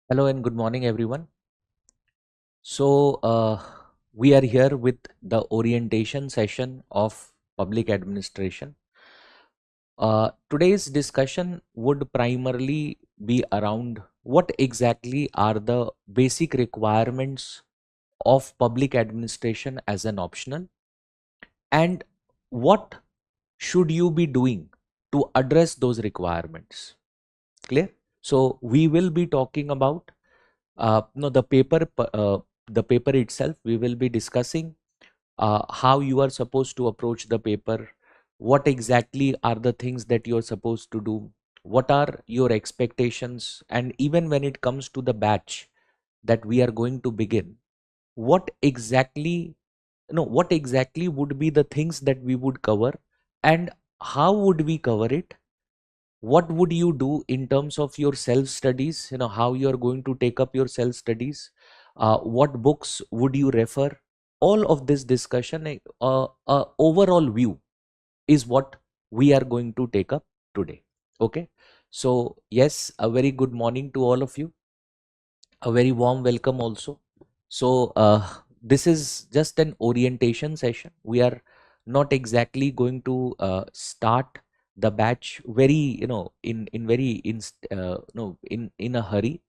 Hello and good morning, everyone. So, we are here with the orientation session of public administration. Today's discussion would primarily be around what exactly are the basic requirements of public administration as an optional, and what should you be doing to address those requirements. Clear? So, we will be talking about no the paper itself. We will be discussing how you are supposed to approach the paper, what exactly are the things that you are supposed to do, what are your expectations, and even when it comes to the batch that we are going to begin, what exactly what exactly would be the things that we would cover, and how would we cover it. What would you do in terms of your self studies, how you are going to take up your self studies, what books would you refer. All of this discussion, overall view is what we are going to take up today. Okay, so yes, a very good morning to all of you, a very warm welcome also. So, this is just an orientation session. We are not exactly going to start the batch very, in very no in a hurry.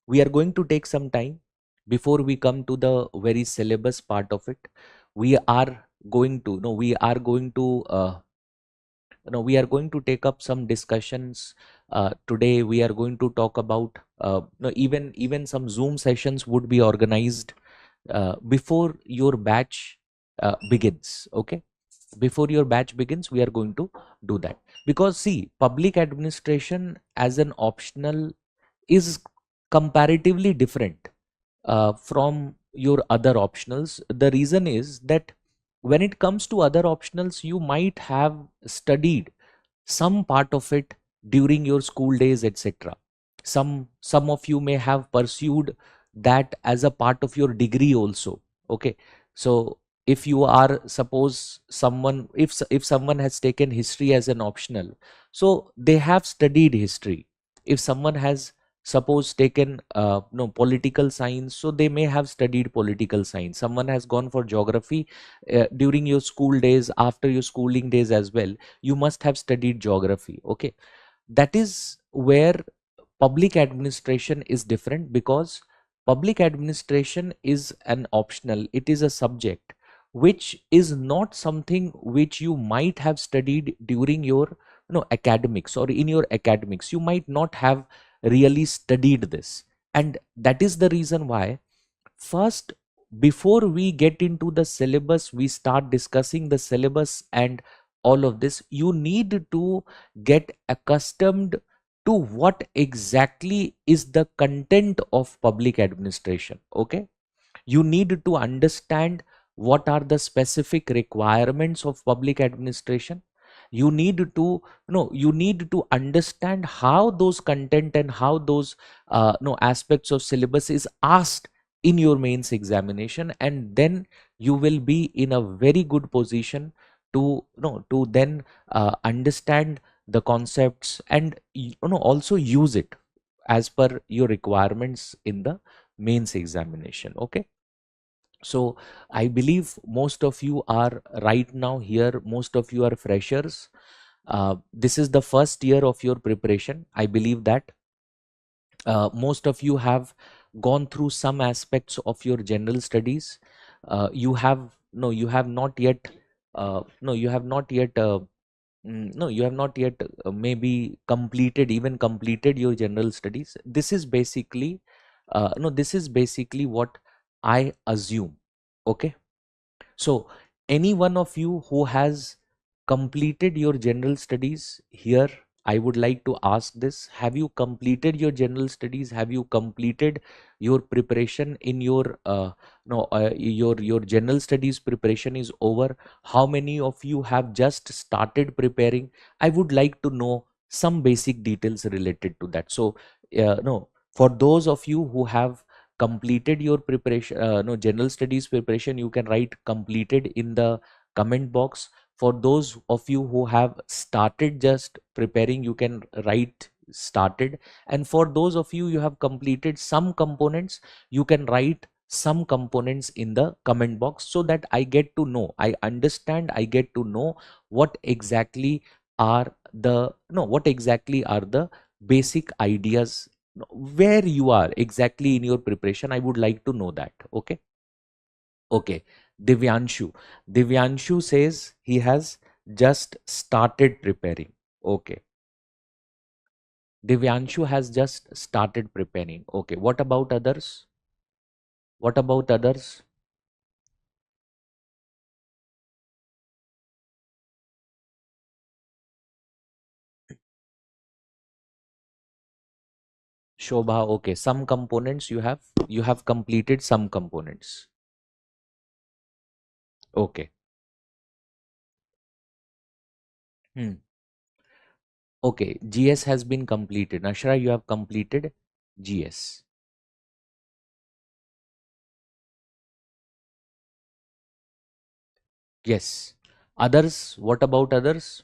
We are going to take some time before we come to the very syllabus part of it. We are going to no we are going to we are going to take up some discussions. Today we are going to talk about even some Zoom sessions would be organized before your batch begins. Okay, before your batch begins, we are going to do that, because see, public administration as an optional is comparatively different from your other optionals. The reason is that when it comes to other optionals, you might have studied some part of it during your school days, etc. Some of you may have pursued that as a part of your degree also. Okay, so if you are, suppose someone, if someone has taken history as an optional, so they have studied history. If someone has, suppose, taken no political science, so they may have studied political science. Someone has gone for geography during your school days, after your schooling days as well, you must have studied geography. Okay, that is where public administration is different, because public administration is an optional. It is a subject which is not something which you might have studied during your academics, or in your academics you might not have really studied this. And that is the reason why, first, before we get into the syllabus, we start discussing the syllabus and all of this, you need to get accustomed to what exactly is the content of public administration. Okay, you need to understand what are the specific requirements of public administration. You need to you need to understand how those content and how those aspects of syllabus is asked in your mains examination, and then you will be in a very good position to to then understand the concepts, and also use it as per your requirements in the mains examination. Okay, so I believe most of you are right now here, most of you are freshers. This is the first year of your preparation. I believe that most of you have gone through some aspects of your general studies. You have no, you have not yet. No, you have not yet. No, you have not yet maybe completed, even completed your general studies. This is basically, no, this is basically what I assume. Okay, so any one of you who has completed your general studies here, I would like to ask this: have you completed your general studies? Have you completed your preparation in your no your general studies preparation is over? How many of you have just started preparing? I would like to know some basic details related to that. So no, for those of you who have completed your preparation, no general studies preparation, you can write completed in the comment box. For those of you who have started just preparing, you can write started. And for those of you have completed some components, you can write some components in the comment box, so that I get to know, I understand, I get to know what exactly are the what exactly are the basic ideas, where you are exactly in your preparation. I would like to know that. Okay. Okay. Divyanshu. Divyanshu says he has just started preparing. Okay. Divyanshu has just started preparing. Okay. What about others? What about others? Shobha. Okay. Some components you have completed some components. Okay. Hmm. Okay. GS has been completed. Nashra, you have completed GS. Yes. Others. What about others?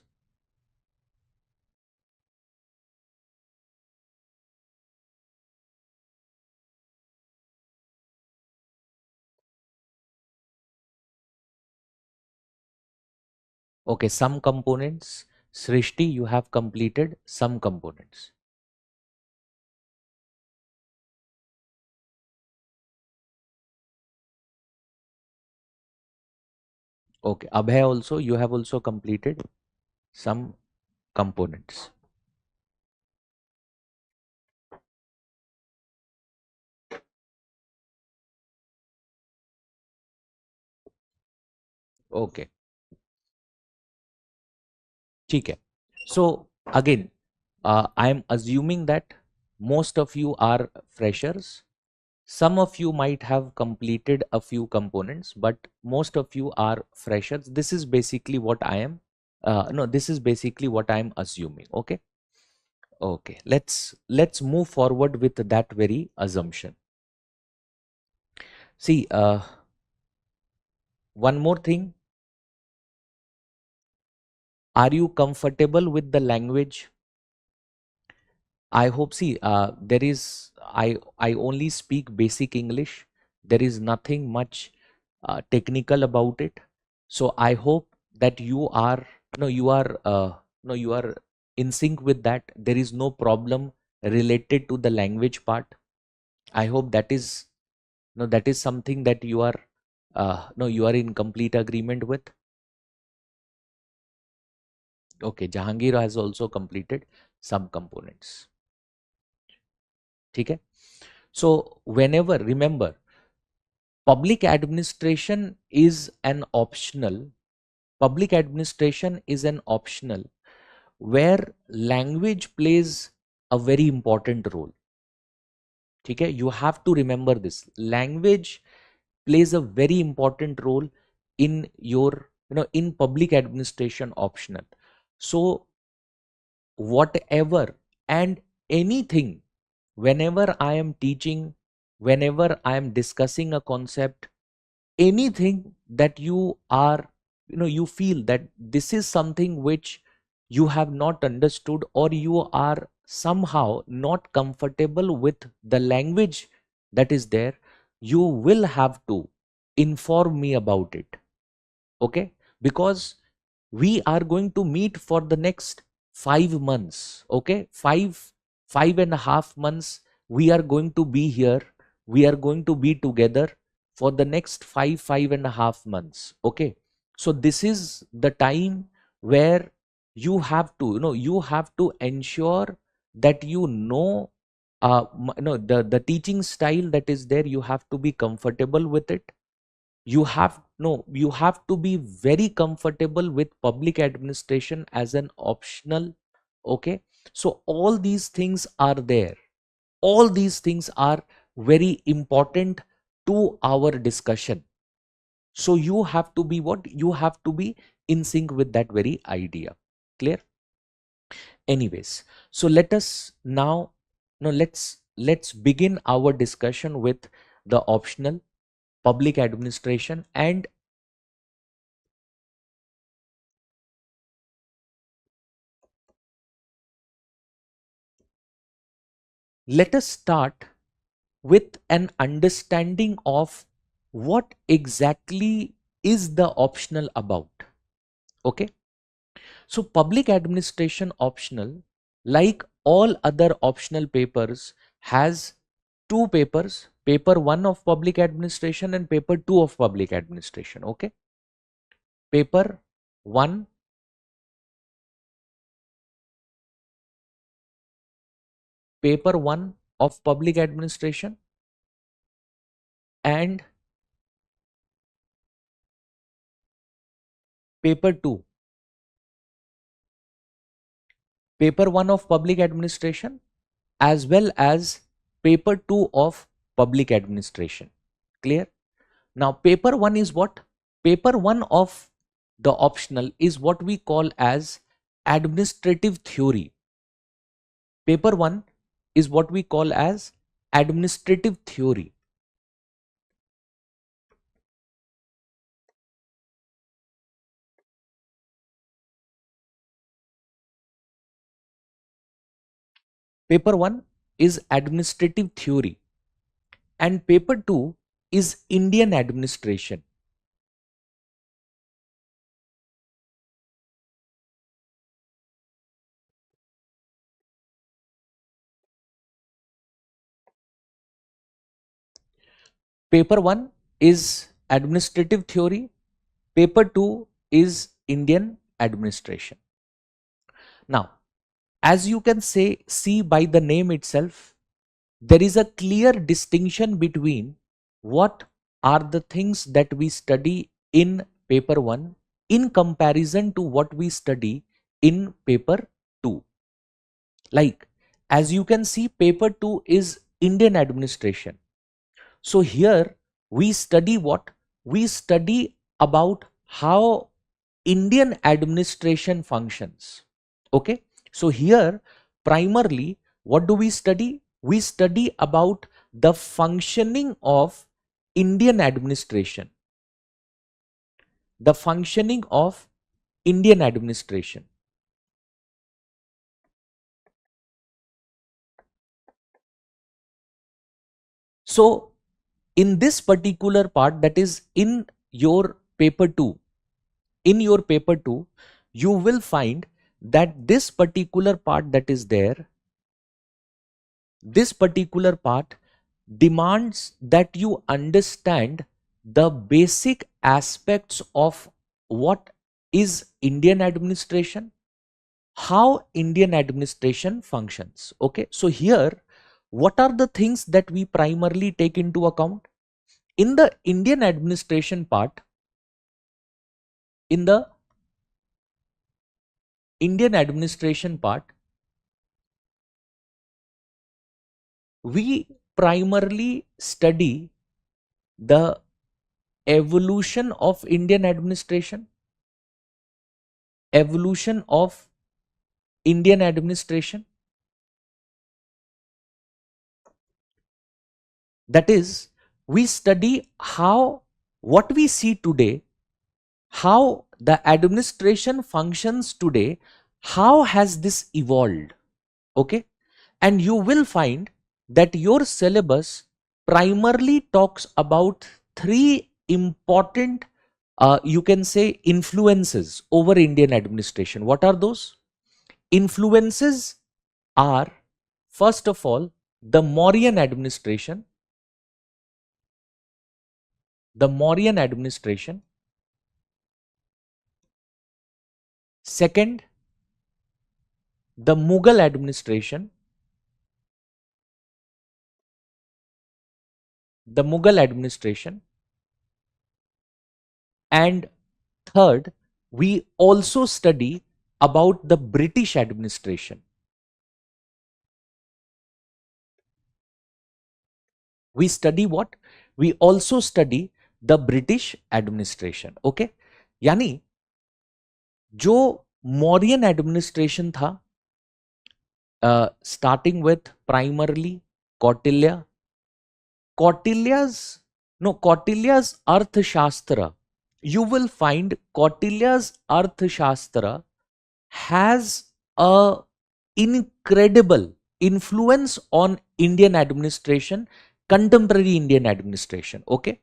Okay. Some components. Srishti, you have completed some components. Okay. Abhay also, you have also completed some components. Okay. ठीक है. So again, I am assuming that most of you are freshers. Some of you might have completed a few components, but most of you are freshers. This is basically what I am. No, this is basically what I am assuming. Okay. Okay. Let's move forward with that very assumption. See, one more thing. Are you comfortable with the language? I hope. See, there is. I only speak basic English. There is nothing much technical about it. So I hope that you are. No, you are. No, you are in sync with that. There is no problem related to the language part. I hope that is. No, that is something that you are. No, you are in complete agreement with. Okay, Jahangir has also completed some components. Okay. So whenever, remember, public administration is an optional. Public administration is an optional where language plays a very important role. Okay, you have to remember this. Language plays a very important role in your, in public administration optional. So whatever and anything, whenever I am teaching, whenever I am discussing a concept, anything that you are, you feel that this is something which you have not understood, or you are somehow not comfortable with the language that is there, you will have to inform me about it. Okay. Because we are going to meet for the next 5 months. Okay. Five and a half months we are going to be here. We are going to be together for the next 5.5 months. Okay. So this is the time where you have to, you have to ensure that the teaching style that is there, you have to be comfortable with it. You have to be very comfortable with public administration as an optional. Okay. So all these things are there. All these things are very important to our discussion. So you have to be what? You have to be in sync with that very idea. Clear? Anyways, so let us now, no, let's begin our discussion with the optional public administration. And let us start with an understanding of what exactly is the optional about. Okay, so public administration optional, like all other optional papers, has two papers: paper 1 of public administration and paper 2 of public administration. Okay, paper 1, paper 1 of public administration, and paper 2, paper 1 of public administration as well as paper 2 of public administration. Clear? Now paper 1 is what? Paper 1 of the optional is what we call as administrative theory. Paper 1 is what we call as administrative theory. Paper 1 is administrative theory and paper 2 is Indian administration. Paper 1 is administrative theory, paper 2 is Indian administration. Now, as you can see by the name itself, there is a clear distinction between what are the things that we study in paper 1 in comparison to what we study in paper 2. Like, as you can see, paper 2 is Indian administration. So here we study what? We study about how Indian administration functions. Okay. So here primarily what do we study? We study about the functioning of Indian administration. The functioning of Indian administration. So in this particular part, that is in your paper 2, you will find that this particular part that is there, this particular part demands that you understand the basic aspects of what is Indian administration, how Indian administration functions. Okay, so here what are the things that we primarily take into account? In the Indian administration part, in the Indian administration part, we primarily study the evolution of Indian administration, evolution of Indian administration. That is, we study how what we see today, how the administration functions today, how has this evolved. Okay, and you will find that your syllabus primarily talks about three important you can say influences over Indian administration. What are those influences? Are first of all the Mauryan administration, the Mauryan administration. Second, the Mughal administration, the Mughal administration. And third, we also study about the British administration. We study what? We also study the British administration. Okay, यानी जो Mauryan administration था, starting with primarily Kautilya, Kautilya's Arthashastra, you will find Kautilya's Arthashastra has a incredible influence on Indian administration, contemporary Indian administration. Okay.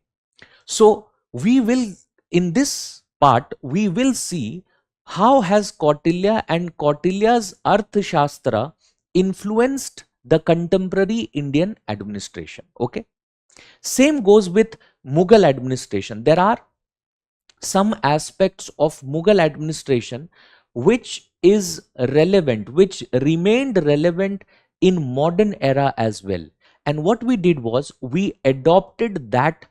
So we will, in this part, we will see how has Kautilya and Kautilya's Arthashastra influenced the contemporary Indian administration. Okay. Same goes with Mughal administration. There are some aspects of Mughal administration which is relevant, which remained relevant in modern era as well. And what we did was we adopted that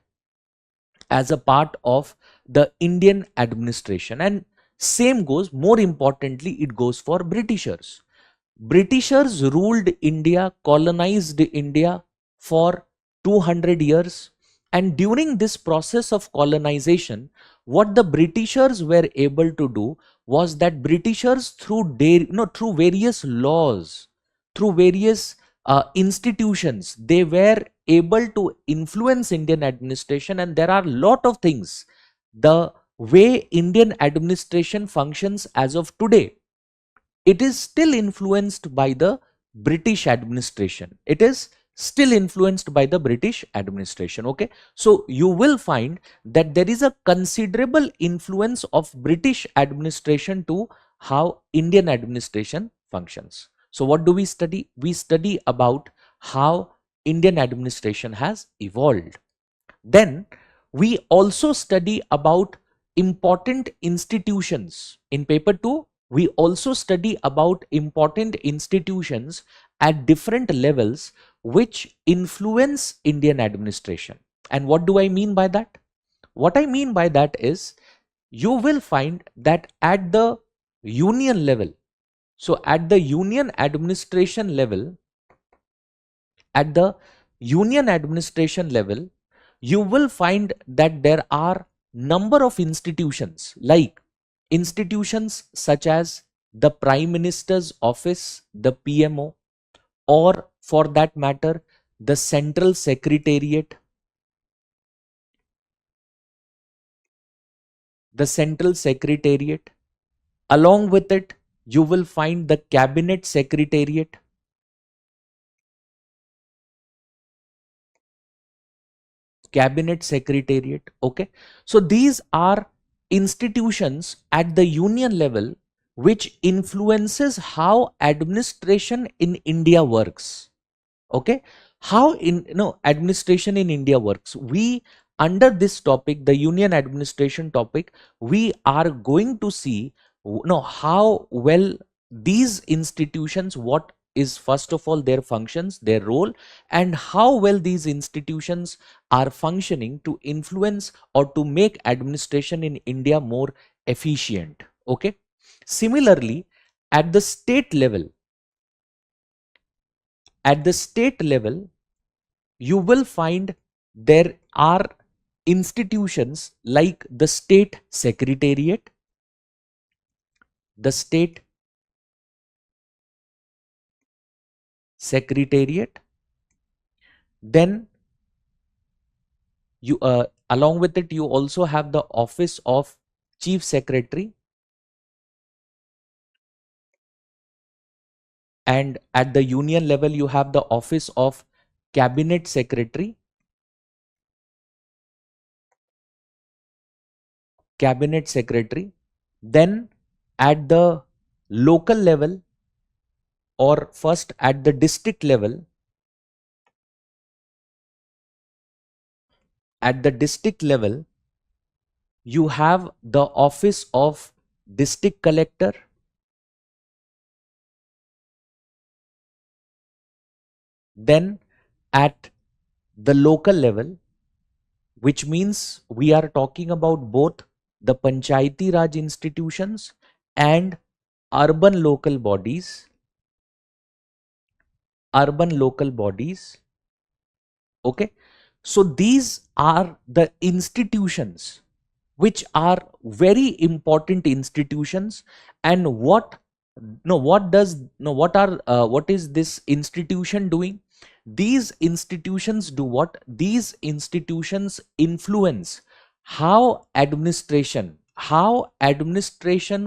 as a part of the Indian administration. And same goes, more importantly, it goes for Britishers. Britishers ruled India, colonized India for 200 years. And during this process of colonization, what the Britishers were able to do was that Britishers, through various laws, through various institutions, they were able to influence Indian administration. And there are a lot of things. The way Indian administration functions as of today, it is still influenced by the British administration. It is still influenced by the British administration. Okay. So you will find that there is a considerable influence of British administration to how Indian administration functions. So what do we study? We study about how Indian administration has evolved. Then we also study about important institutions. In paper 2, we also study about important institutions at different levels which influence Indian administration. And what do I mean by that? What I mean by that is you will find that at the union level, so at the union administration level, at the union administration level, you will find that there are number of institutions, like institutions such as the Prime Minister's office, the PMO, or for that matter, the Central Secretariat, the Central Secretariat. Along with it, you will find the Cabinet Secretariat, Cabinet Secretariat. Okay. So these are institutions at the union level which influences how administration in India works. Okay. How administration in India works. We, under this topic, the union administration topic, we are going to see how well these institutions, what is first of all their functions, their role, and how well these institutions are functioning to influence or to make administration in India more efficient. Okay. Similarly, at the state level, at the state level, you will find there are institutions like the State Secretariat, the State Secretariat. Then you along with it, you also have the office of Chief Secretary, and at the union level you have the office of Cabinet Secretary, Cabinet Secretary. Then at the local level, or first at the district level, at the district level you have the office of District Collector. Then at the local level, which means we are talking about both the Panchayati Raj institutions and urban local bodies, urban local bodies. Okay. So these are the institutions which are very important institutions. And what what is this institution doing? These institutions do what? These institutions influence how administration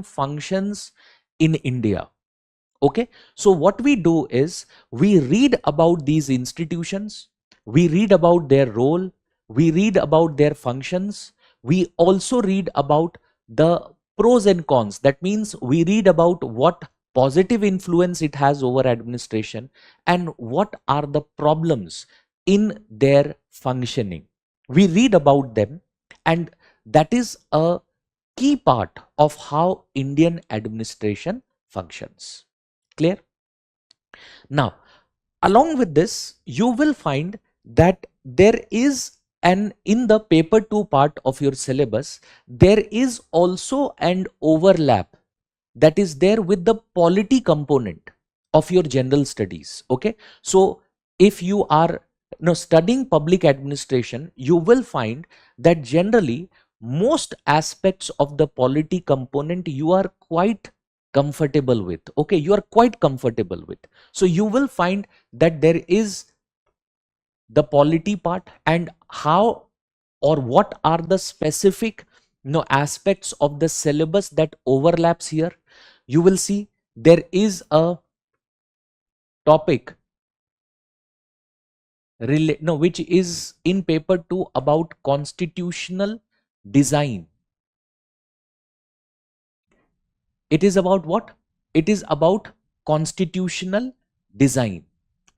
functions in India. Okay, so what we do is we read about these institutions, we read about their role, we read about their functions, we also read about the pros and cons. That means we read about what positive influence it has over administration and what are the problems in their functioning. We read about them, and that is a key part of how Indian administration functions. Clear? Now, along with this, you will find that there is an, in the paper 2 part of your syllabus, there is also an overlap that is there with the polity component of your general studies. Okay, so if you are studying public administration, you will find that generally most aspects of the polity component you are quite comfortable with. Okay, you are quite comfortable with. So you will find that there is the polity part, and how or what are the specific aspects of the syllabus that overlaps here. You will see there is a topic which is in paper 2 about constitutional design. It is about what? It is about constitutional design.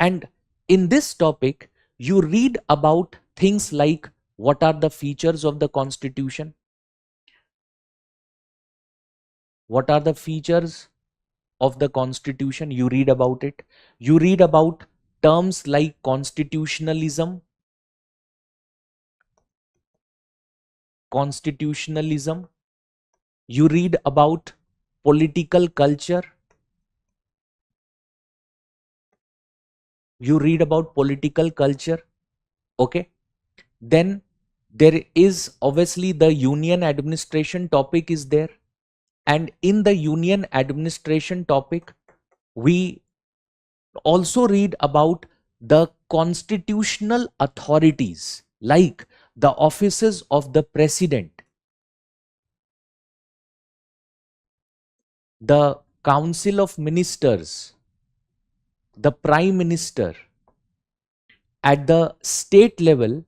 And in this topic, you read about things like what are the features of the constitution, what are the features of the constitution, you read about it. You read about terms like constitutionalism, you read about political culture, okay. Then there is obviously the union administration topic is there, and in the union administration topic we also read about the constitutional authorities like the offices of the president, the council of ministers, the prime minister. At the state level,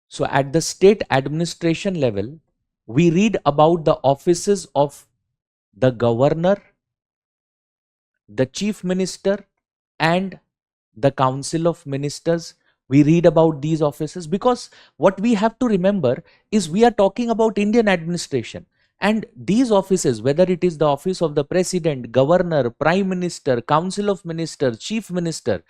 so at the state administration level, we read about the offices of the governor, the chief minister, and the council of ministers. We read about these offices because what we have to remember is we are talking about Indian administration, and these offices, whether it is the office of the president, governor, prime minister, council of ministers, chief minister,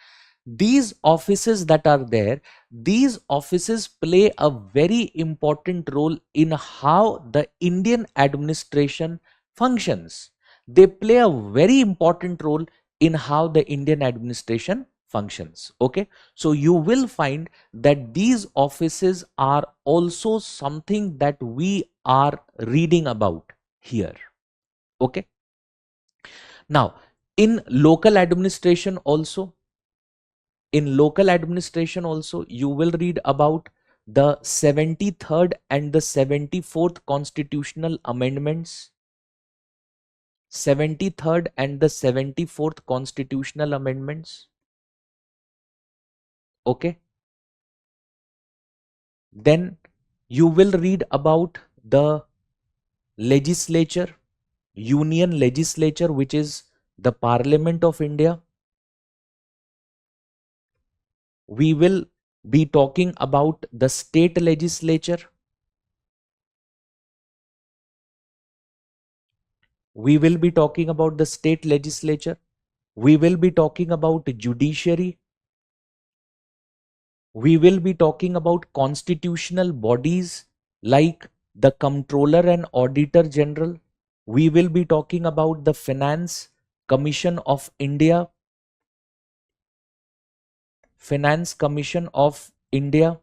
these offices that are there, these offices play a very important role in how the Indian administration functions. They play a very important role in how the Indian administration functions. Okay, so you will find that these offices are also something that we are reading about here. Okay, now in local administration also, you will read about the 73rd and the 74th constitutional amendments. 73rd and the 74th constitutional amendments. Okay, then you will read about the legislature, union legislature, which is the Parliament of India. We will be talking about the state legislature. We will be talking about the state legislature. We will be talking about judiciary. We will be talking about constitutional bodies like the Comptroller and Auditor General. We will be talking about the Finance Commission of India. Finance Commission of India.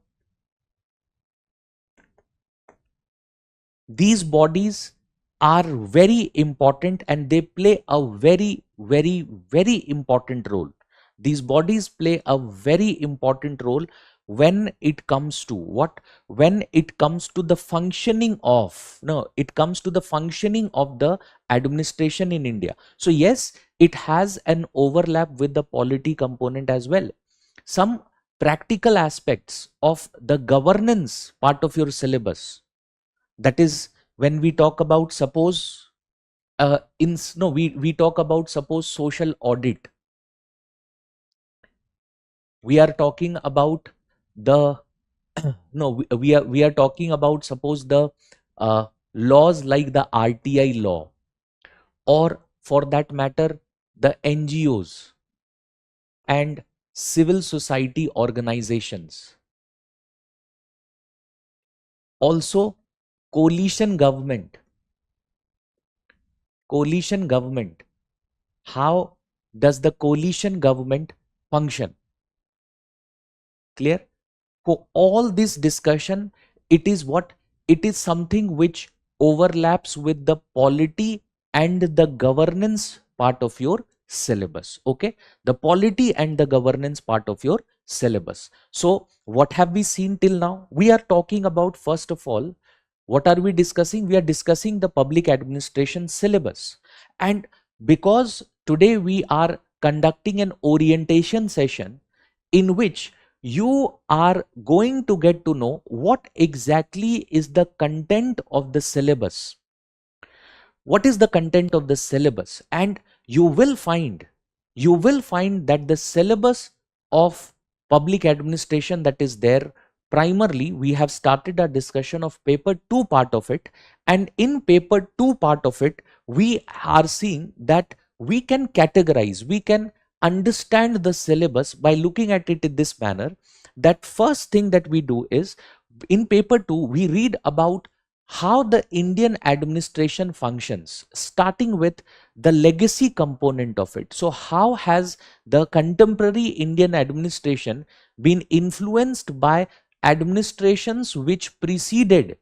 These bodies are very important and they play a very, very, very important role. These bodies play a very important role when it comes to what? When it comes to the functioning of, no, it comes to the functioning of the administration in India. So yes, it has an overlap with the polity component as well. Some practical aspects of the governance part of your syllabus, that is when we talk about, suppose in no we talk about, suppose social audit, we are talking about the no we are talking about, suppose the laws like the RTI law, or for that matter the NGOs and civil society organizations. Also, coalition government. Coalition government. How does the coalition government function? Clear? For all this discussion, it is what? It is something which overlaps with the polity and the governance part of your syllabus. Okay, the polity and the governance part of your syllabus. So what have we seen till now? We are talking about, first of all, what are we discussing? We are discussing the public administration syllabus. And because today we are conducting an orientation session in which you are going to get to know what exactly is the content of the syllabus. What is the content of the syllabus? And you will find that the syllabus of public administration that is there, primarily we have started a discussion of paper 2 part of it, and in paper 2 part of it we are seeing that we can categorize, we can understand the syllabus by looking at it in this manner. That first thing that we do is, in paper 2 we read about how the Indian administration functions, starting with the legacy component of it. So how has the contemporary Indian administration been influenced by administrations which preceded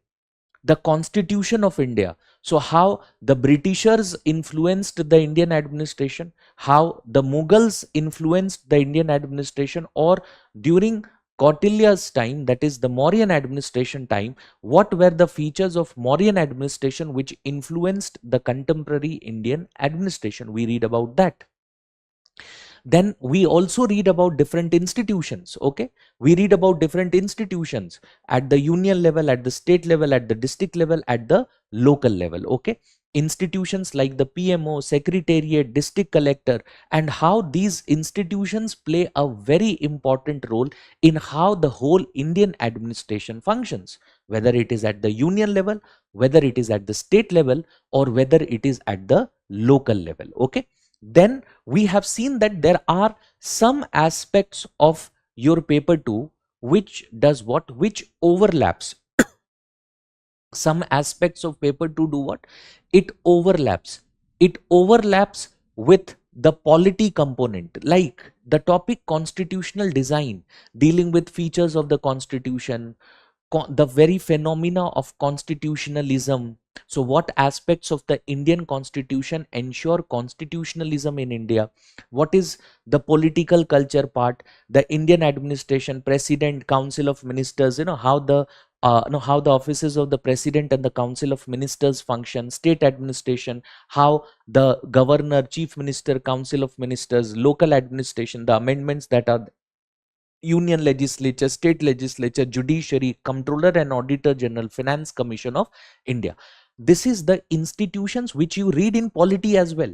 the Constitution of India? So how the Britishers influenced the Indian administration, how the Mughals influenced the Indian administration, or during Kautilya's time, that is the Mauryan administration time, what were the features of Mauryan administration which influenced the contemporary Indian administration? We read about that. Then we also read about different institutions. Okay, we read about different institutions at the union level, at the state level, at the district level, at the local level. Okay, institutions like the PMO, secretariat, district collector, and how these institutions play a very important role in how the whole Indian administration functions, whether it is at the union level, whether it is at the state level, or whether it is at the local level. Okay, then we have seen that there are some aspects of your paper 2 which does what? Which overlaps. Some aspects of paper 2 do what? It overlaps. It overlaps with the polity component, like the topic constitutional design, dealing with features of the constitution, the very phenomena of constitutionalism. So what aspects of the Indian constitution ensure constitutionalism in India? What is the political culture part, the Indian administration, president, council of ministers, how the how the offices of the president and the council of ministers function, state administration, how the governor, chief minister, council of ministers, local administration, the amendments that are union legislature, state legislature, judiciary, comptroller and auditor general, finance commission of India. This is the institutions which you read in polity as well.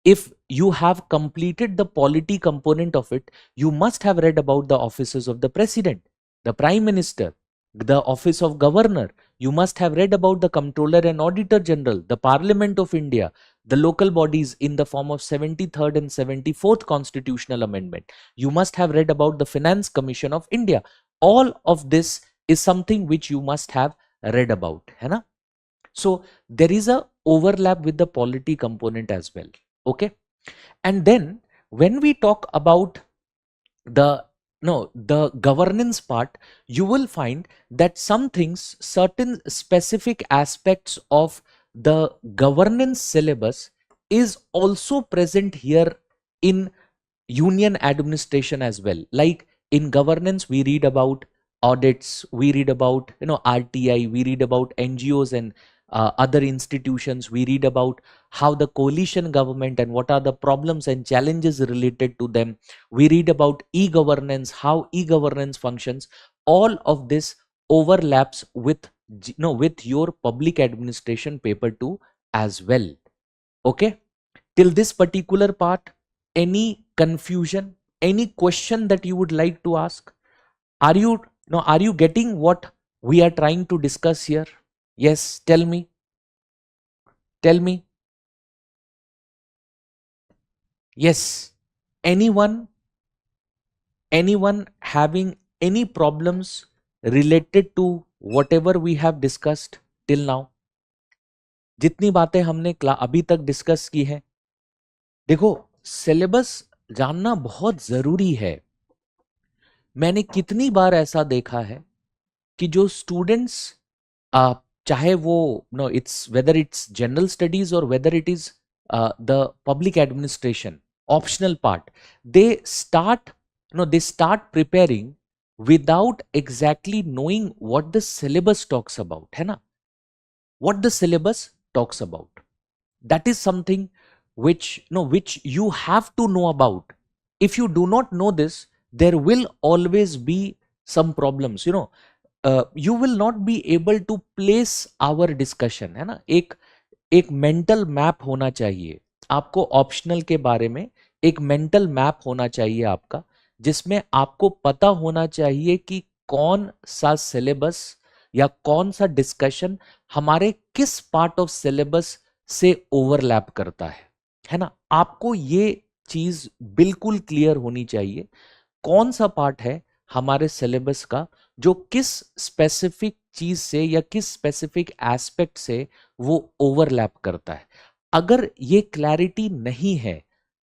If you have completed the polity component of it, you must have read about the offices of the president, the prime minister, the office of governor. You must have read about the comptroller and auditor general, the parliament of India, the local bodies in the form of 73rd and 74th constitutional amendment. You must have read about the finance commission of India. All of this is something which you must have read about, है ना? So there is a overlap with the polity component as well. Okay, and then when we talk about the the governance part, you will find that some things, certain specific aspects of the governance syllabus is also present here in union administration as well, like In governance, we read about audits, we read about RTI, we read about NGOs and other institutions, we read about how the coalition government and what are the problems and challenges related to them, we read about e-governance, how e-governance functions. All of this overlaps with with your public administration paper 2 as well. Okay, till this particular part, any confusion, any question that you would like to ask? Are you no are you getting what we are trying to discuss here? Yes, tell me. Tell me. Yes. Anyone anyone having any problems related to whatever we have discussed till now? जितनी बातें हमने अभी तक discuss की है, देखो, syllabus जानना बहुत जरूरी है। मैंने कितनी बार ऐसा देखा है कि जो स्टूडेंट्स, चाहे वो it's whether it's general studies और whether it is the public administration optional part, they start they start preparing without exactly knowing what the syllabus talks about, है ना? What the syllabus talks about, that is something which you have to know about. If you do not know this, there will always be some problems. You will not be able to place our discussion, है ना? एक mental map होना चाहिए आपको optional के बारे में। एक मेंटल मैप होना चाहिए आपका, जिसमें आपको पता होना चाहिए कि कौन सा सिलेबस या कौन सा डिस्कशन हमारे किस पार्ट ऑफ सिलेबस से ओवरलैप करता है ना? आपको ये चीज बिल्कुल क्लियर होनी चाहिए, कौन सा पार्ट है हमारे सिलेबस का जो किस स्पेसिफिक चीज से या किस स्पेसिफिक एस्पेक्ट से वो ओवरलैप करता है। अगर ये क्लैरिटी नहीं है,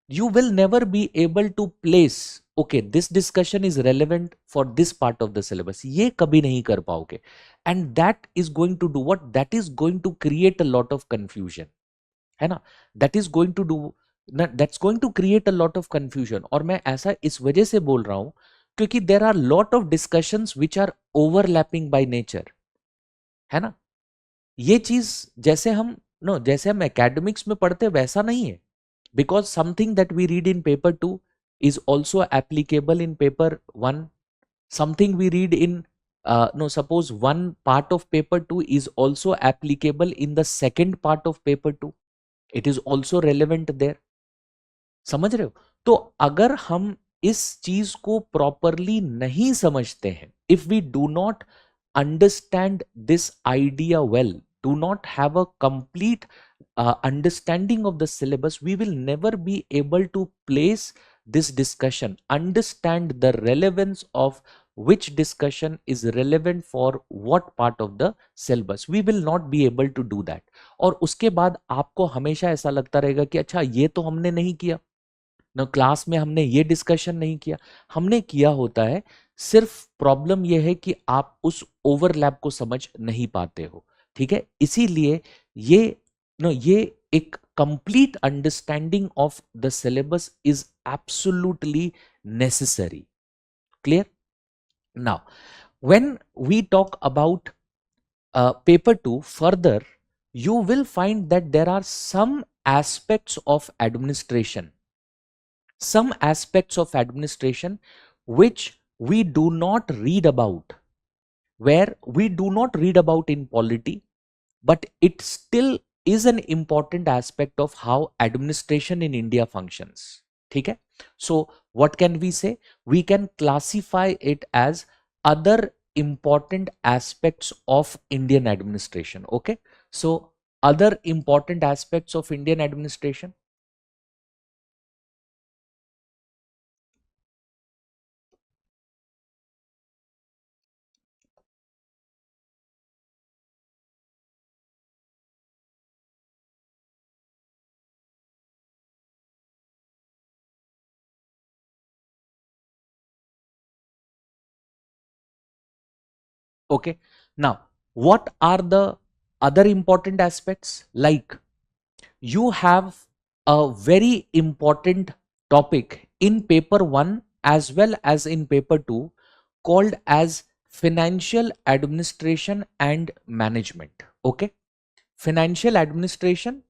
you will never be able to place, okay, this discussion is relevant for this part of the syllabus, ये कभी नहीं कर पाओगे। and that is going to do what? That is going to create a lot of confusion, है ना? that is going to do that's going to create a lot of confusion। और मैं ऐसा इस वजह से बोल रहा हूं क्योंकि there are lot of discussions which are overlapping by nature, है ना? ये चीज जैसे हम एकेडमिक्स में पढ़ते वैसा नहीं है, because something that we read in paper 2 is also applicable in paper 1. Something we read in no suppose one part of paper 2 is also applicable in the second part of paper 2, it is also relevant there। समझ रहे हो? तो अगर हम इस चीज को properly नहीं समझते हैं, if we do not understand this idea well, do not have a complete understanding of the syllabus, we will never be able to place this discussion, understand the relevance of which discussion is relevant for what part of the syllabus, we will not be able to do that। और उसके बाद आपको हमेशा ऐसा लगता रहेगा कि अच्छा ये तो हमने नहीं किया ना, क्लास में हमने ये डिस्कशन नहीं किया। हमने किया होता है, सिर्फ प्रॉब्लम यह है कि आप उस ओवरलैप को समझ नहीं पाते हो, ठीक है? इसीलिए ये एक complete understanding of the syllabus is absolutely necessary. Clear? Now when we talk about paper 2 further, you will find that there are some aspects of administration, some aspects of administration which we do not read about, where we do not read about in polity, but it still is an important aspect of how administration in India functions, ठीक है? So what can we say? We can classify it as other important aspects of Indian administration, okay? So other important aspects of Indian administration. Okay, now what are the other important aspects? Like, you have a very important topic in paper 1 as well as in paper 2 called as financial administration and management. Okay, financial administration,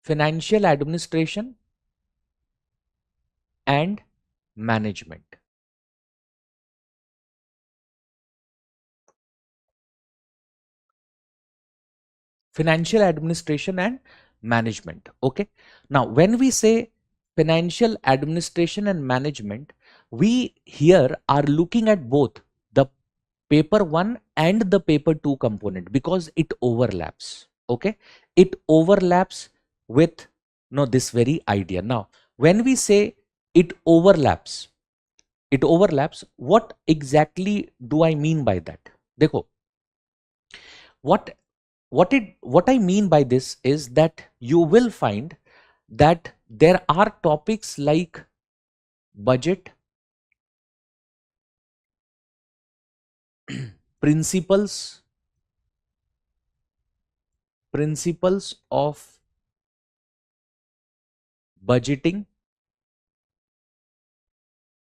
financial administration and management. Financial administration and management. Okay, now when we say financial administration and management, we here are looking at both the paper 1 and the paper 2 component because it overlaps. Okay, it overlaps with no this very idea. Now when we say it overlaps, what exactly do I mean by that? Dekho, what what I mean by this is that you will find that there are topics like budget, principles, principles of budgeting,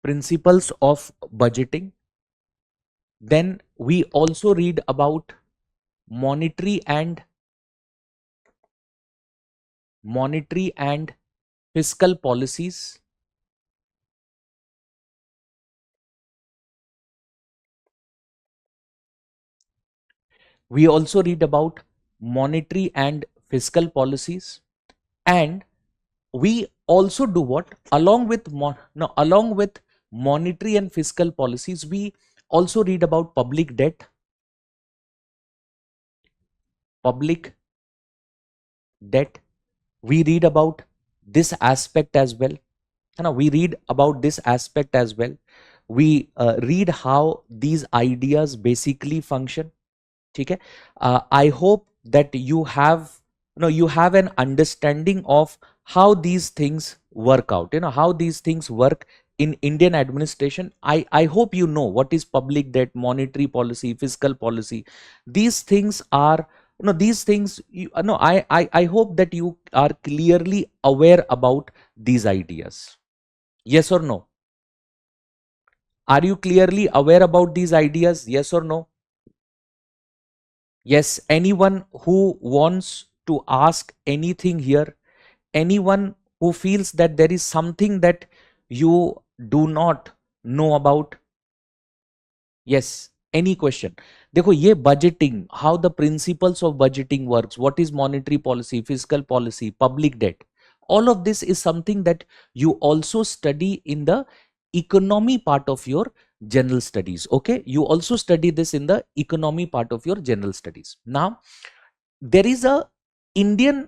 principles of budgeting. Then we also read about monetary and fiscal policies. We also read about monetary and fiscal policies, and we also do what, along with no, along with monetary and fiscal policies, we also read about public debt, public debt. We read about this aspect as well. We read about this aspect as well. We read how these ideas basically function. Okay, I hope that you have you have an understanding of how these things work out, how these things work in Indian administration. I hope you know what is public debt, monetary policy, fiscal policy. These things are these things I hope that you are clearly aware about these ideas. Yes or no? Are you clearly aware about these ideas? Yes or no? Yes, anyone who wants to ask anything here, anyone who feels that there is something that you do not know about, yes, any question. देखो ये budgeting, how the principles of budgeting works, what is monetary policy, fiscal policy, public debt, all of this is something that you also study in the economy part of your general studies. Okay, you also study this in the economy part of your general studies. Now there is a Indian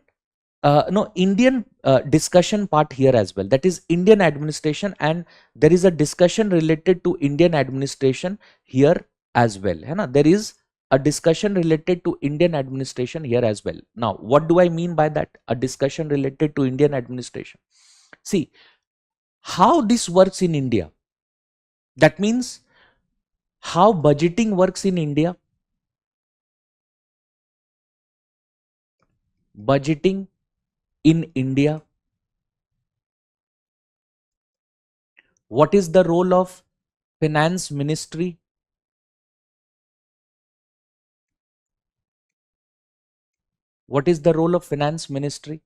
Indian discussion part here as well, that is Indian administration, and there is a discussion related to Indian administration here as well, है ना? There is a discussion related to Indian administration here as well. Now what do I mean by that, a discussion related to Indian administration? See how this works in India, that means how budgeting works in India. Budgeting in India, what is the role of finance ministry? What is the role of finance ministry?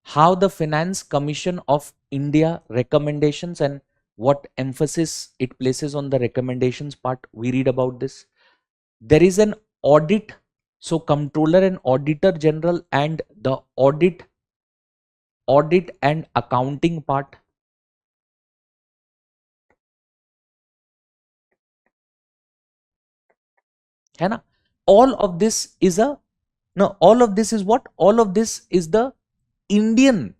How the Finance Commission of India recommendations and what emphasis it places on the recommendations part, we read about this. There is an audit, so comptroller and auditor general and the audit and accounting part. है ना? All of this is a all of this is what? All of this is the Indian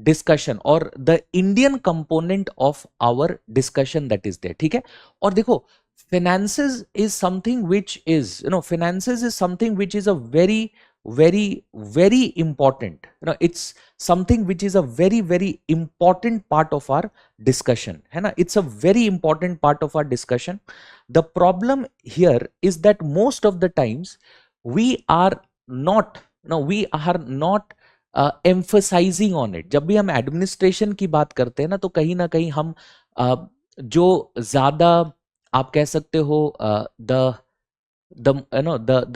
discussion or the Indian component of our discussion that is there. ठीक है? और देखो finances is something which is finances is something which is a very important, it's something which is a very important part of our discussion, है ना? It's a very important part of our discussion. The problem here is that most of the times we are not emphasising on it. जब भी हम administration की बात करते हैं ना कहीं हम जो ज्यादा आप कह सकते हो the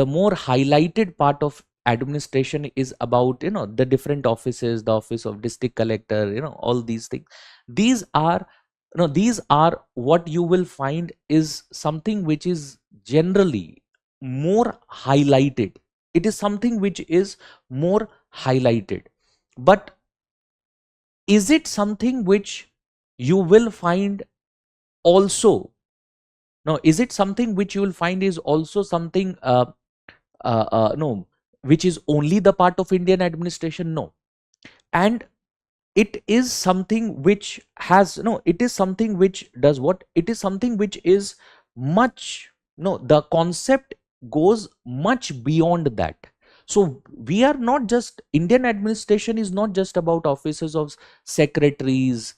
more highlighted part of administration is about the different offices, the office of district collector, all these things. These are what you will find is something which is generally more highlighted. It is something which is more highlighted, but is it something which you will find also? No, is it something which you will find is also something no, which is only the part of Indian administration? No. And it is something which has, no, it is something which does what? It is something which is much, no, the concept goes much beyond that. So we are not just, Indian administration is not just about offices of secretaries.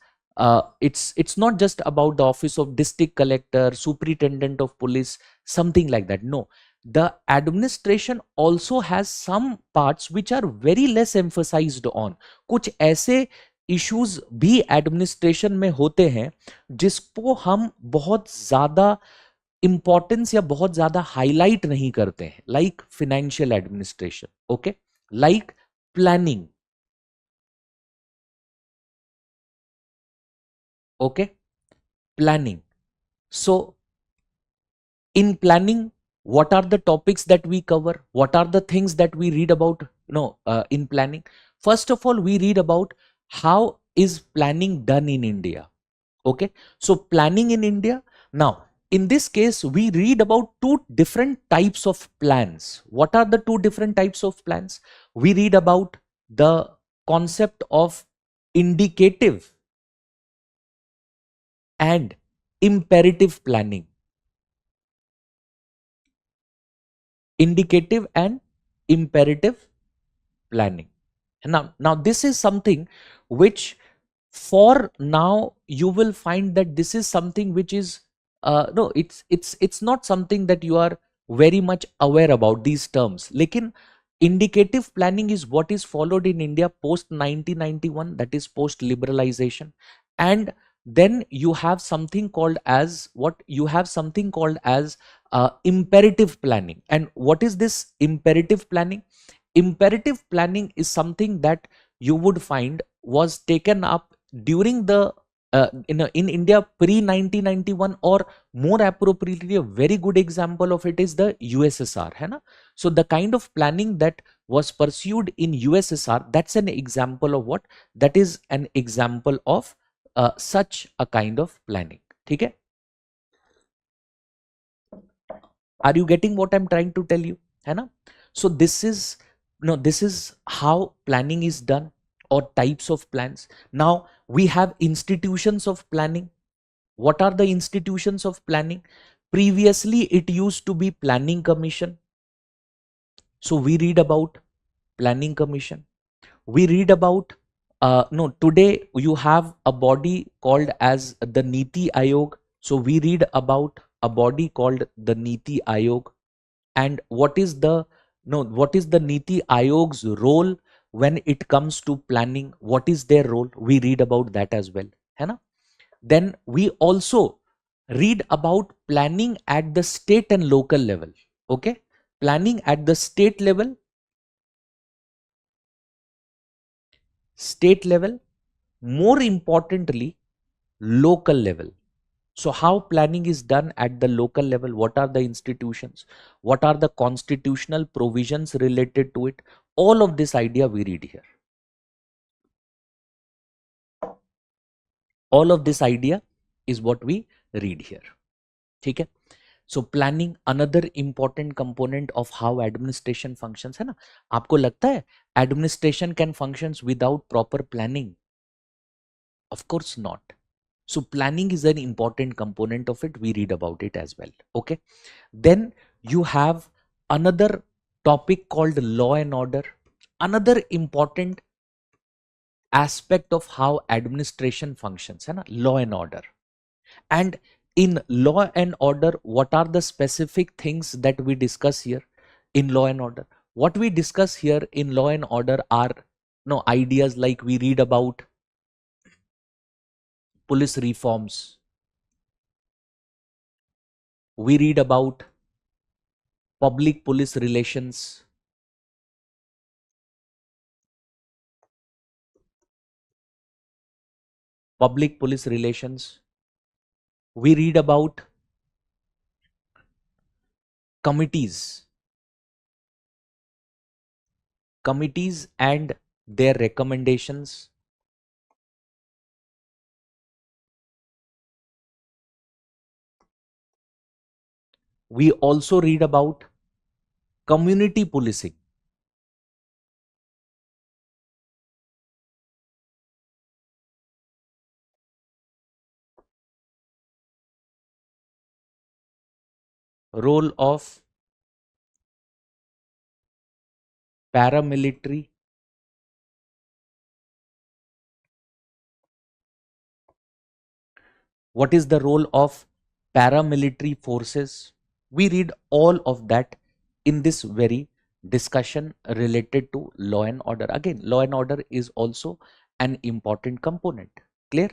It's not just about the office of district collector, superintendent of police, something like that. No, the administration also has some parts which are very less emphasized on. कुछ ऐसे issues भी administration में होते हैं जिसको हम बहुत ज्यादा इंपॉर्टेंस या बहुत ज्यादा हाईलाइट नहीं करते हैं, like financial administration, okay, like planning, okay, planning. So in planning, what are the topics that we cover? What are the things that we read about? No, in planning, first of all, we read about how is planning done in India. Okay, so planning in India. Now, in this case, we read about two different types of plans. What are the two different types of plans? We read about the concept of indicative and imperative planning. Indicative and imperative planning. Now this is something which for now you will find that this is something which is no, it's not something that you are very much aware about these terms. Lekin indicative planning is what is followed in India post 1991, that is post liberalization. And then you have something called as what you have something called as imperative planning. And what is this imperative planning? Imperative planning is something that you would find was taken up during the in India pre 1991, or more appropriately, a very good example of it is the USSR, है ना? So the kind of planning that was pursued in USSR, that's an example of what? That is an example of such a kind of planning. ठीक है? Are you getting what I'm trying to tell you? है ना? So this is, no, this is how planning is done, or types of plans. Now we have institutions of planning. What are the institutions of planning? Previously it used to be planning commission. So we read about planning commission. We read about no, today you have a body called as the Niti Ayog. So we read about a body called the Niti Ayog. And what is the, no, what is the Niti Ayog's role when it comes to planning? What is their role? We read about that as well, है ना? Then we also read about planning at the state and local level. Okay, planning at the state level, more importantly local level. So how planning is done at the local level? What are the institutions? What are the constitutional provisions related to it? All of this idea we read here. All of this idea is what we read here. ठीक है? So planning, another important component of how administration functions, है ना? आपको लगता है administration can functions without proper planning? Of course not. So planning is an important component of it. We read about it as well. Okay. Then you have another topic called law and order. Another important aspect of how administration functions, है ना? Law and order. And in law and order, what are the specific things that we discuss here in law and order? What we discuss here in law and order are no, ideas like we read about police reforms, we read about public police relations, public police relations, we read about committees, committees and their recommendations. We also read about community policing. Role of paramilitary, what is the role of paramilitary forces. We read all of that in this very discussion related to law and order. Again, law and order is also an important component. Clear?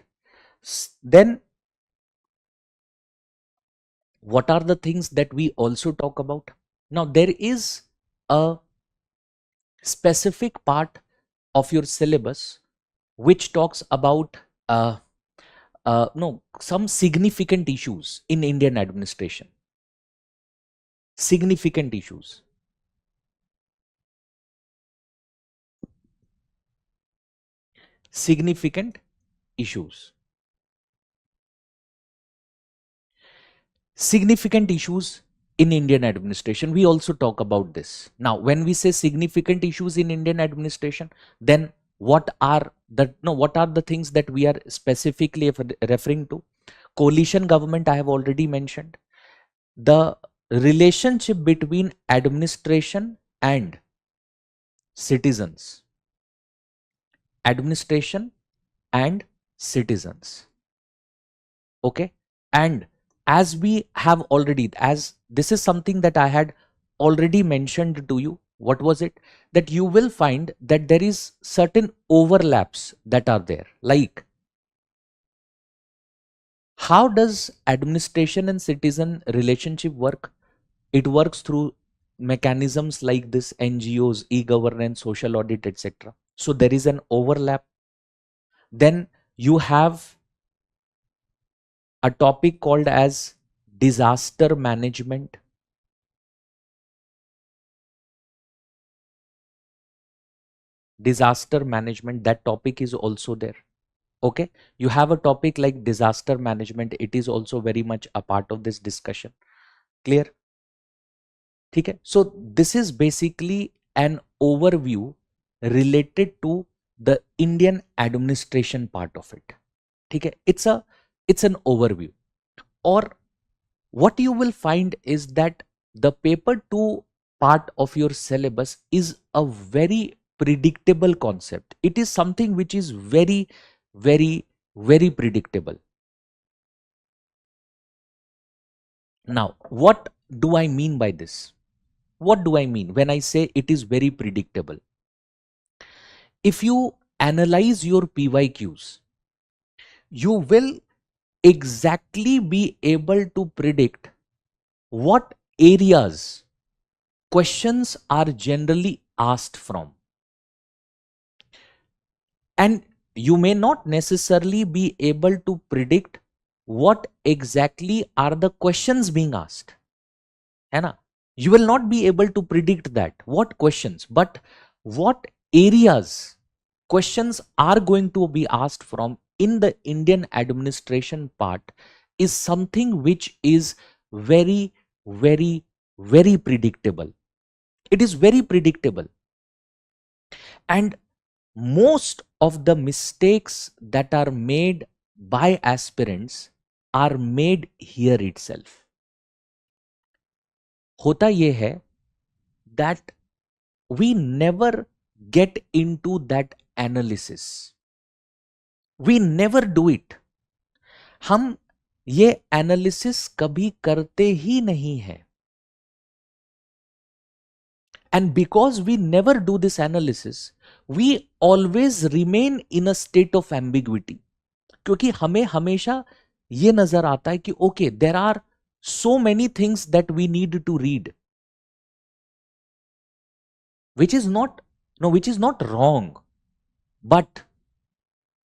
Then what are the things that we also talk about? Now there is a specific part of your syllabus which talks about no, some significant issues in Indian administration. Significant issues. Significant issues. Significant issues in Indian administration. We also talk about this. Now, when we say significant issues in Indian administration, then what are the things that we are specifically referring to? Coalition government, I have already mentioned. The relationship between administration and citizens. Administration and citizens. Okay. And as we have already, as this is something that I had already mentioned to you, what was it? That you will find that there is certain overlaps that are there. Like, how does administration and citizen relationship work? It works through mechanisms like this: NGOs, e-governance, social audit, etc. So there is an overlap. Then you have a topic called as disaster management. Disaster management, that topic is also there. Okay, you have a topic like disaster management, it is also very much a part of this discussion. Clear? Okay, so this is basically an overview related to the Indian administration part of it. Okay, it's an overview. Or what you will find is that the paper 2 part of your syllabus is a very predictable concept. It is something which is very, very predictable. Now, what do I mean by this? What do I mean when I say it is very predictable? If you analyze your PYQs, you will exactly be able to predict what areas questions are generally asked from. And you may not necessarily be able to predict what exactly are the questions being asked. है ना? You will not be able to predict that. What questions, but what areas questions are going to be asked from in the Indian administration part is something which is very, very predictable. It is very predictable. And most of the mistakes that are made by aspirants are made here itself. होता ये है that we never get into that analysis. We never do it. हम ये analysis कभी करते ही नहीं है. And because we never do this analysis, we always remain in a state of ambiguity. क्योंकि हमें हमेशा ये नजर आता है कि okay, there are so many things that we need to read, which is not, no, which is not wrong, but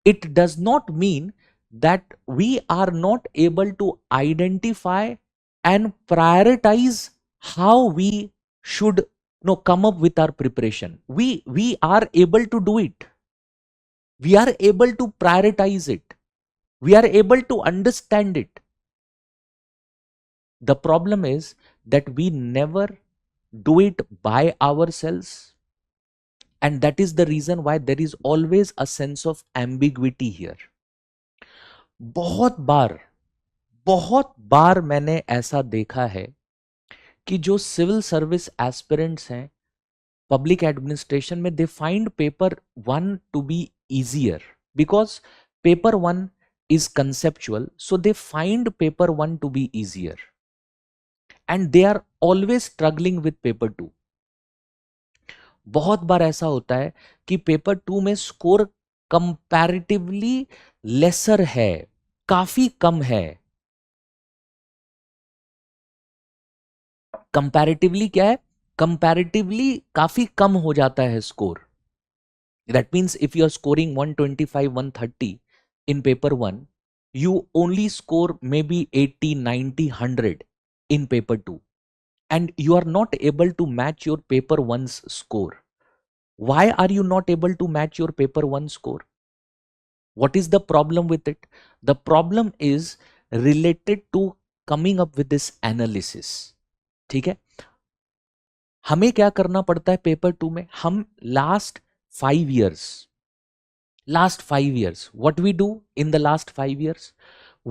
it does not mean that we are not able to identify and prioritize how we should, no, come up with our preparation. We are able to do it. We are able to prioritize it. We are able to understand it. The problem is that we never do it by ourselves, and that is the reason why there is always a sense of ambiguity here. बहुत बार, बहुत बार मैंने ऐसा देखा है कि जो civil service aspirants हैं public administration में, they find paper one to be easier because paper one is conceptual, so they find paper 1 to be easier and they are always struggling with paper 2. बहुत बार ऐसा होता है कि paper 2 में score comparatively laser है, काफी कम है. कंपैरेटिवली क्या है? कंपैरेटिवली काफी कम हो जाता है score. That means if you are scoring 125 130 in paper 1, you only score maybe 80 90 100 in paper 2, and you are not able to match your paper 1's score. Why are you not able to match your paper 1 score? What is the problem with it? The problem is related to coming up with this analysis. ठीक है, हमें क्या करना पड़ता है paper 2 में? हम last 5 years, what we do in the last 5 years,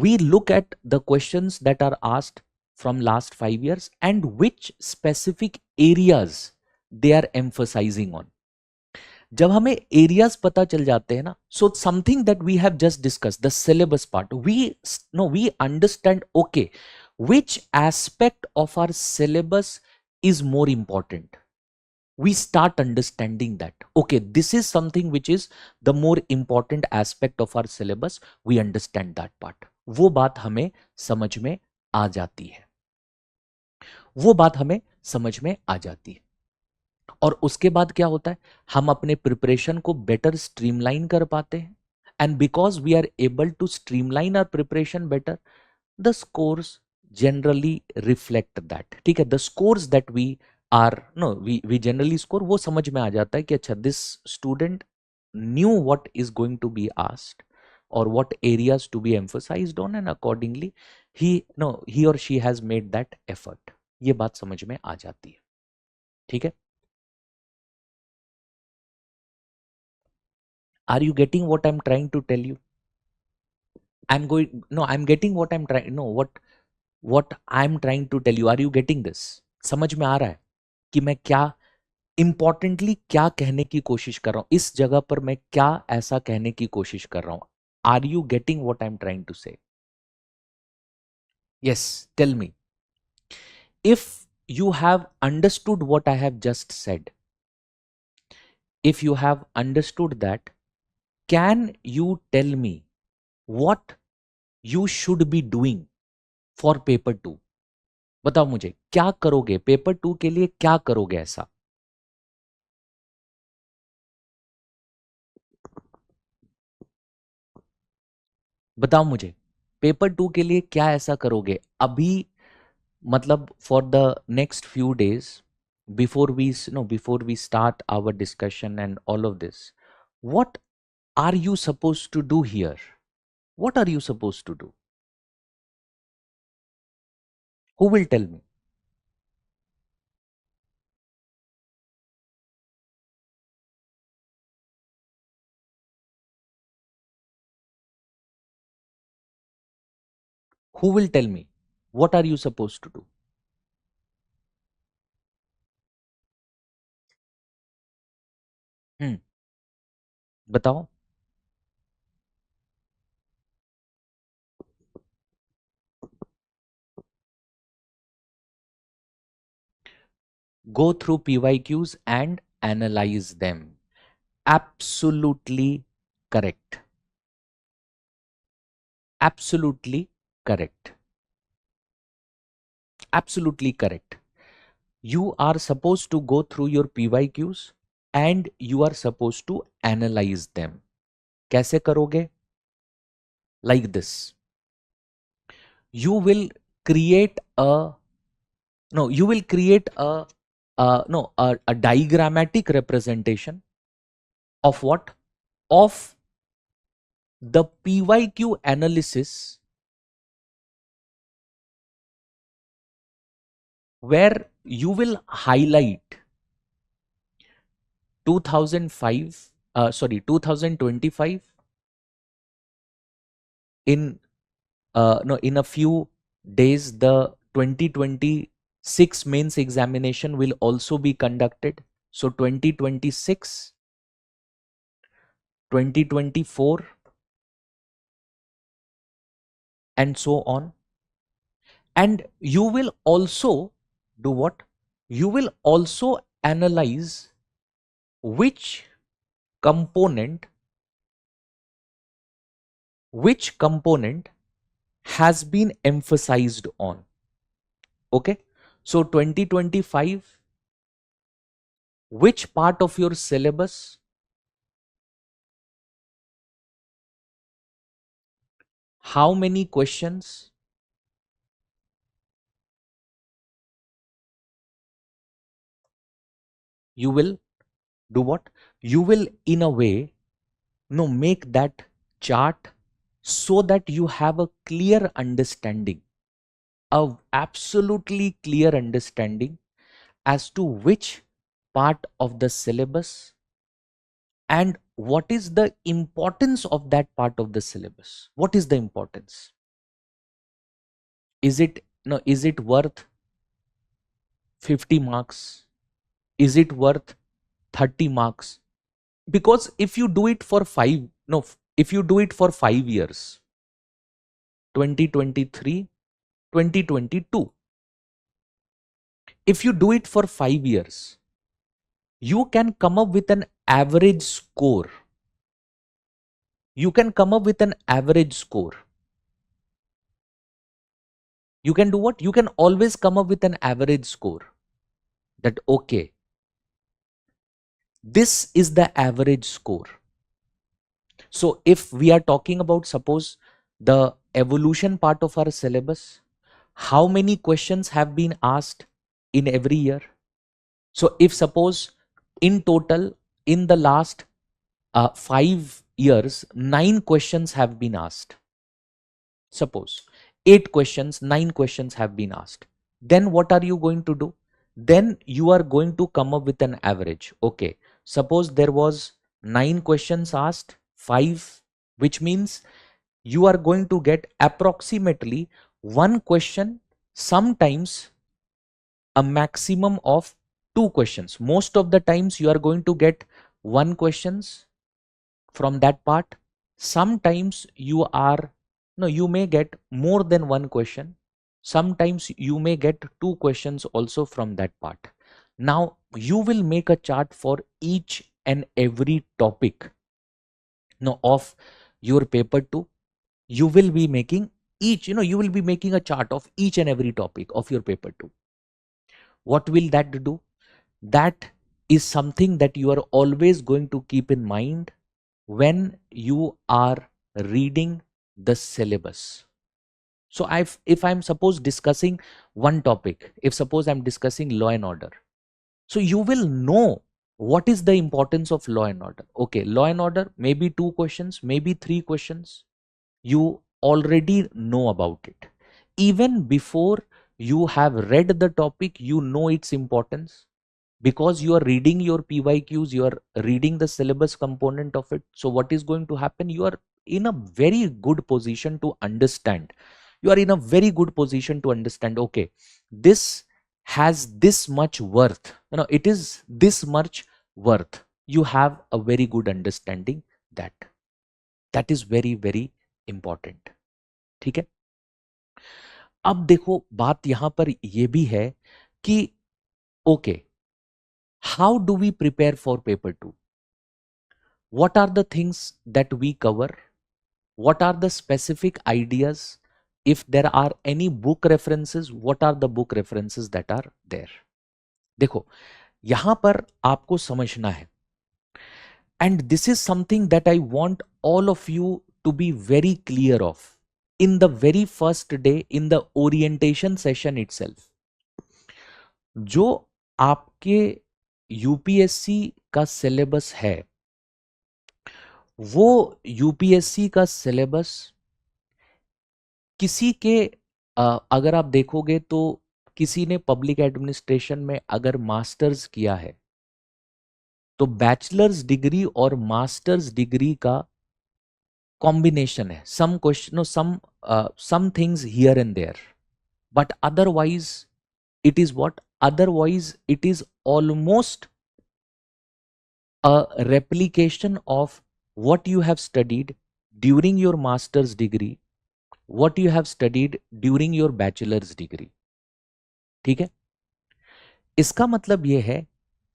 we look at the questions that are asked from last 5 years and which specific areas they are emphasizing on. जब हमें एरियाज पता चल जाते हैं ना, so something that we have just discuss, the syllabus part, we understand okay which aspect of our syllabus is more important. We start understanding that okay, this is something which is the more important aspect of our syllabus. We understand that part. वो बात हमें समझ में आ जाती है, वो बात हमें समझ में आ जाती है. और उसके बाद क्या होता है? हम अपने प्रिपरेशन को बेटर स्ट्रीमलाइन कर पाते हैं, and because we are able to streamline our preparation better, the scores generally reflect that. ठीक है, the scores that we are, no, we generally score, वो समझ में आ जाता है कि अच्छा, this student knew what is going to be asked और what areas to be emphasised on, and accordingly he और she has made that effort. ये बात समझ में आ जाती है. ठीक है, are you getting what I'm trying to tell you? I'm getting what I'm trying, no, what I'm trying to tell you. Are you getting this? समझ में आ रहा है कि मैं क्या इंपॉर्टेंटली क्या कहने की कोशिश कर रहा हूं, इस जगह पर मैं क्या ऐसा कहने की कोशिश कर रहा हूं? Are you getting what I'm trying to say? Yes, tell me. If you have understood what I have just said, if you have understood that, can you tell me what you should be doing for paper 2? बताओ मुझे, क्या करोगे paper 2 के लिए? क्या करोगे ऐसा? बताओ मुझे, पेपर 2 के लिए क्या ऐसा करोगे अभी? मतलब for the next few days, before we start our discussion and all of this, what are you suppose to do here? What are you suppose to do? Who will tell me? Who will tell me what are you supposed to do? हम्म, बताओ. go through PYQs and analyze them. Absolutely correct. Absolutely correct. Absolutely correct. You are supposed to go through your PYQs and you are supposed to analyze them. कैसे करोगे? Like this. You will create a you will create a diagrammatic representation of what? Of the PYQ analysis where you will highlight 2025 in in a few days the 2026 mains examination will also be conducted. So 2026, 2024 and so on. And you will also do what? You will also analyze which component has been emphasized on. Okay, so 2025, which part of your syllabus, how many questions, you will do what? You will in a way make that chart so that you have a clear understanding, a absolutely clear understanding as to which part of the syllabus and what is the importance of that part of the syllabus. What is the importance? Is it is it worth 50 marks? Is it worth 30 marks? Because if you do it for if you do it for 5 years, 2023, 2022, if you do it for 5 years, you can come up with an average score. You can come up with an average score. You can do what? You can always come up with an average score. That okay, this is the average score. So if we are talking about, suppose, the evolution part of our syllabus, how many questions have been asked in every year? So if suppose in total in the last 5 years, 9 questions have been asked. Suppose 8 questions, 9 questions have been asked. Then what are you going to do? Then you are going to come up with an average. Okay, suppose there was 9 questions asked, 5, which means you are going to get approximately 1 question, sometimes a maximum of 2 questions. Most of the times you are going to get 1 questions from that part. Sometimes you may get more than 1 question. Sometimes you may get 2 questions also from that part. Now you will make a chart for each and every topic of your paper 2. You will be making you will be making a chart of each and every topic of your paper 2. What will that do? That is something that you are always going to keep in mind when you are reading the syllabus. So if I'm suppose discussing one topic, if suppose I'm discussing law and order, so you will know what is the importance of law and order. Okay, law and order, maybe 2 questions, maybe 3 questions. You already know about it. Even before you have read the topic, you know its importance because you are reading your PYQs, you are reading the syllabus component of it. So what is going to happen? You are in a very good position to understand. You are in a very good position to understand, okay, this has this much worth. It is this much worth. You have a very good understanding that. That is very, very important. ठीक है? अब देखो बात यहां पर ये भी है कि okay How do we prepare for paper 2? What are the things that we cover? What are the specific ideas? If there are any book references, what are the book references that are there? देखो, यहां पर आपको समझना है, and this is something that I want all of you to be very clear of in the very first day, in the orientation session itself. जो आपके UPSC का syllabus है, वो यूपीएससी का सिलेबस किसी के अगर आप देखोगे तो किसी ने पब्लिक एडमिनिस्ट्रेशन में अगर मास्टर्स किया है तो बैचलर्स डिग्री और मास्टर्स डिग्री का कॉम्बिनेशन है. Some question, some things here and there, but otherwise it is what? Otherwise, it is almost a replication of what you have studied during your master's degree, what you have studied during your bachelor's degree. ठीक है? इसका मतलब यह है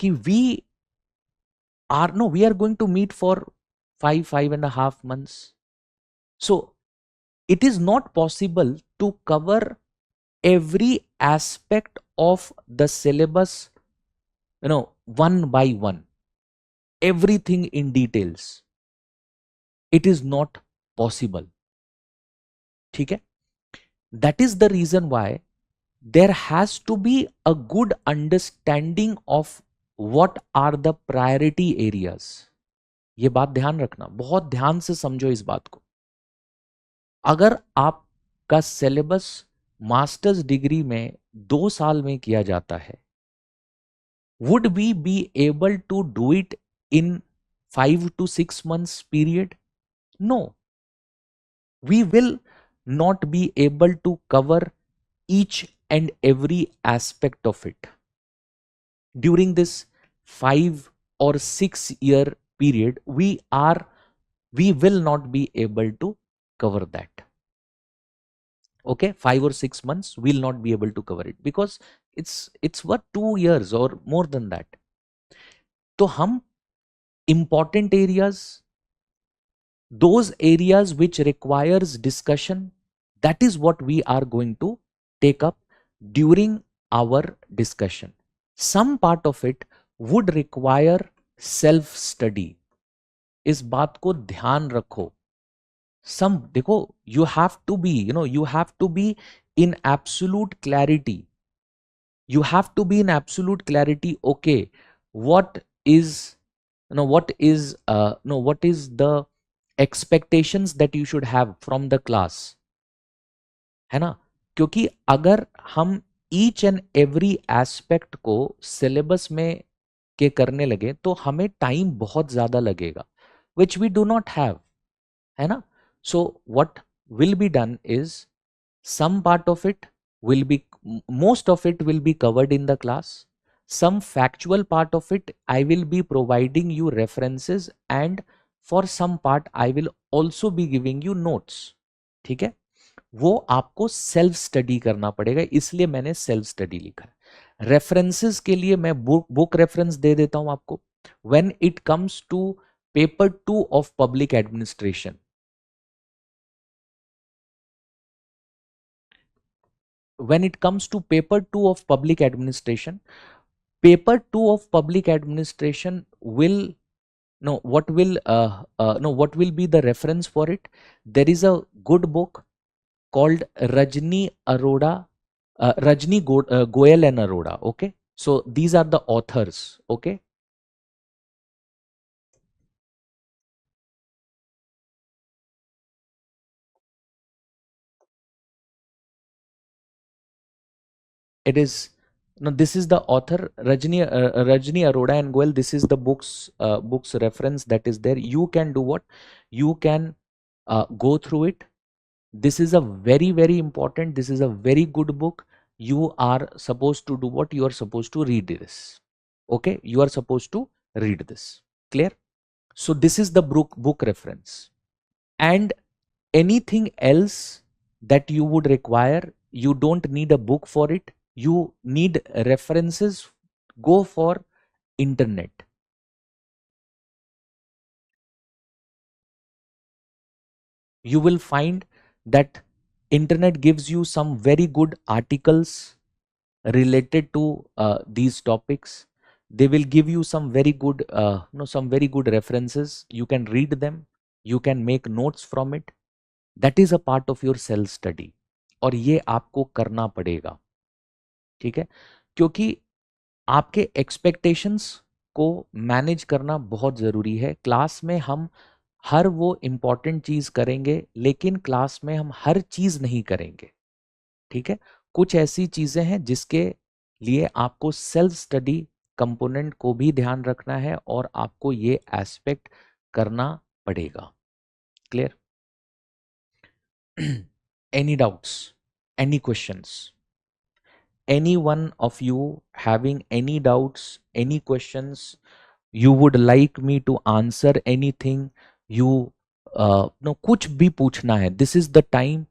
कि we are going to meet for 5.5 months. So it is not possible to cover every aspect of the syllabus, one by one, everything in details. It is not possible. ठीक है? That is the reason why there has to be a good understanding of what are the priority areas. ये बात ध्यान रखना, बहुत ध्यान से समझो इस बात को. अगर आपका सिलेबस मास्टर्स डिग्री में 2 साल में किया जाता है, would we be able to do it in 5 to 6 months period? No, we will not be able to cover each and every aspect of it during this 5 or 6 year period. We will not be able to cover that. Okay, 5 or 6 months we'll not be able to cover it because it's what, 2 years or more than that. तो हम important areas, those areas which requires discussion, that is what we are going to take up during our discussion. Some part of it would require self study. इस बात को ध्यान रखो. Some, देखो, you have to be, you have to be in absolute clarity. You have to be in absolute clarity. Okay, what is, what is what is the expectations that you should have from the class, है ना? क्योंकि अगर हम each and every aspect को syllabus में के करने लगे तो हमें टाइम बहुत ज्यादा लगेगा, which we do not have, है ना? So what will be done is some part of it will be, most of it will be covered in the class. Some factual part of it I will be providing you references, and for some part I will also be giving you notes. ठीक है? वो आपको self study करना पड़ेगा, इसलिए मैंने self study लिखा है. रेफरेंसेस के लिए मैं बुक रेफरेंस दे देता हूं आपको. When it comes to paper 2 of public administration, when it comes to paper 2 of public administration, paper 2 of public administration will, no what will no what will be the reference for it? There is a good book called Goyal and Arora. Okay, so these are the authors. Okay, it is, no, this is the author, Rajni Arora and Goyal. This is the books reference that is there. You can do what? You can go through it. This is a very, very important, this is a very good book. You are supposed to do what? You are supposed to read this. Okay, you are supposed to read this. Clear? So this is the book reference. And anything else that you would require, you don't need a book for it. You need references. Go for internet. You will find that internet gives you some very good articles related to these topics. They will give you some very good some very good references. You can read them, you can make notes from it. That is a part of your self study, और ये आपको करना पड़ेगा, ठीक है? क्योंकि आपके expectations को मैनेज करना बहुत ज़रूरी है। क्लास में हम हर वो इम्पॉर्टेंट चीज़ करेंगे, लेकिन क्लास में हम हर चीज़ नहीं करेंगे, ठीक है? कुछ ऐसी चीज़ें हैं जिसके लिए आपको सेल्फ स्टडी कंपोनेंट को भी ध्यान रखना है और आपको ये एस्पेक्ट करना पड़ेगा। Clear? Any doubts? Any questions? Any one of you having any doubts, any questions, you would like me to answer anything, you no, कुछ भी पूछना है, this is the time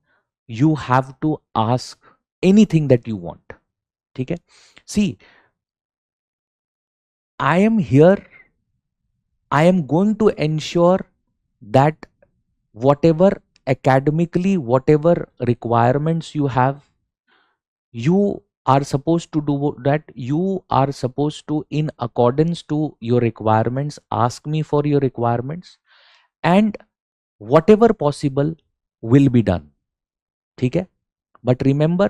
you have to ask anything that you want. ठीक है? See, I am here, I am going to ensure that whatever academically, whatever requirements you have, you are supposed to do that. You are supposed to, in accordance to your requirements, ask me for your requirements, and whatever possible will be done. ठीक है? But remember,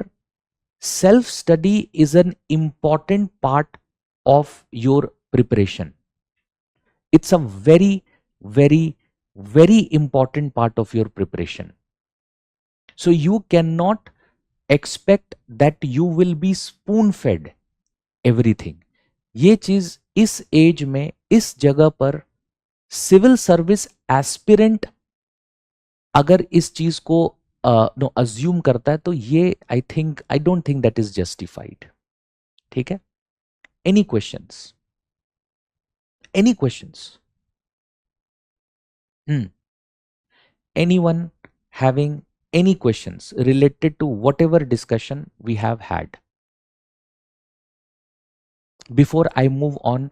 self study is an important part of your preparation. It's a very, very, very important part of your preparation. So you cannot expect that you will be spoon fed everything. ये चीज इस as में, इस जगह पर civil service aspirant अगर इस चीज को नो अज्यूम करता है, तो ये I don't think that is justified. ठीक है? Any questions? Any questions? Anyone having any questions related to whatever discussion we have had? Before I move on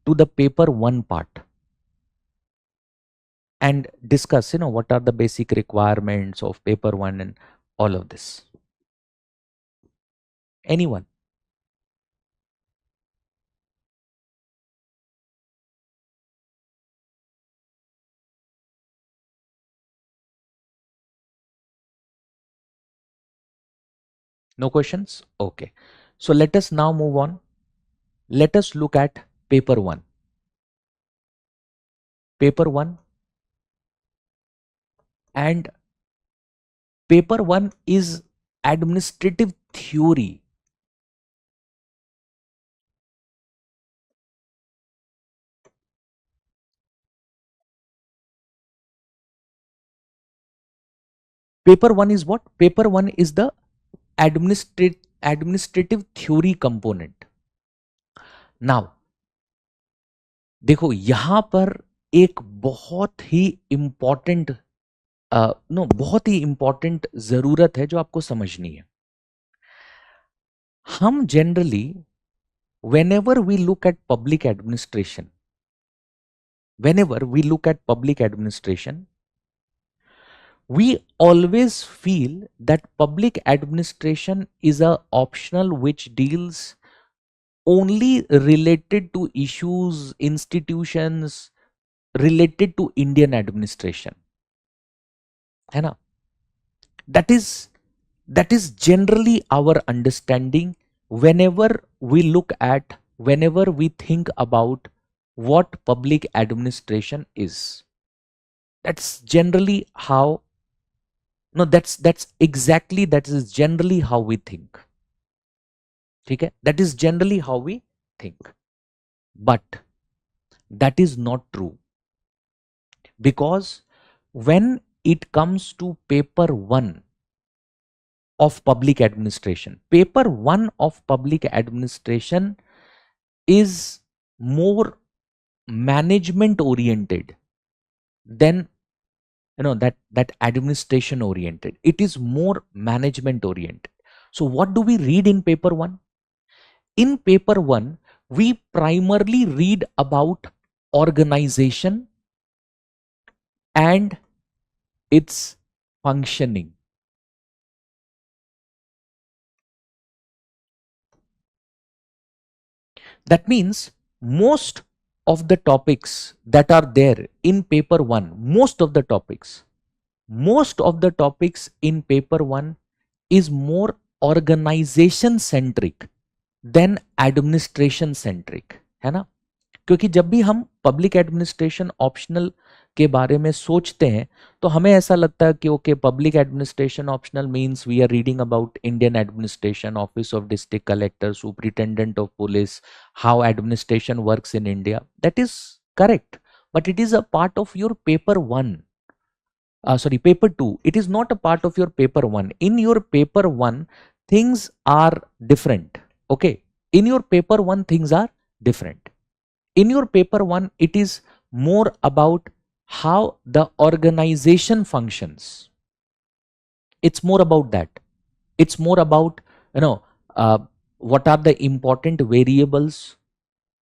to the paper 1 part and discuss, what are the basic requirements of paper 1 and all of this. Anyone? No questions? Okay. So let us now move on. Let us look at paper 1. Paper 1, and paper 1 is administrative theory. Paper 1 is what? Paper 1 is the administrative theory component. Now, देखो यहां पर एक बहुत ही important बहुत ही important जरूरत है जो आपको समझनी है. हम generally whenever we look at public administration, we always feel that public administration is a optional which deals only related to issues, institutions related to Indian administration. है ना? That is generally our understanding whenever we think about what public administration is. That's generally how, no, that is generally how we think. ठीक है? That is generally how we think. But that is not true, because when it comes to paper 1 of public administration, paper 1 of public administration is more management oriented than that administration oriented. It is more management oriented. So what do we read in paper 1? In paper 1, we primarily read about organization and its functioning. That means most of the topics that are there in paper 1, most of the topics in paper 1 is more organization centric then administration centric, है ना? क्योंकि जब भी हम public administration optional के बारे में सोचते हैं तो हमें ऐसा लगता है कि okay, public administration optional means we are reading about Indian administration, office of district collector, superintendent of police, how administration works in India. That is correct, but it is a part of your paper 1, paper 2. It is not a part of your paper 1. In your paper 1 things are different. Okay, in your paper 1 things are different. In your paper 1 it is more about how the organization functions. It's more about that. It's more about, what are the important variables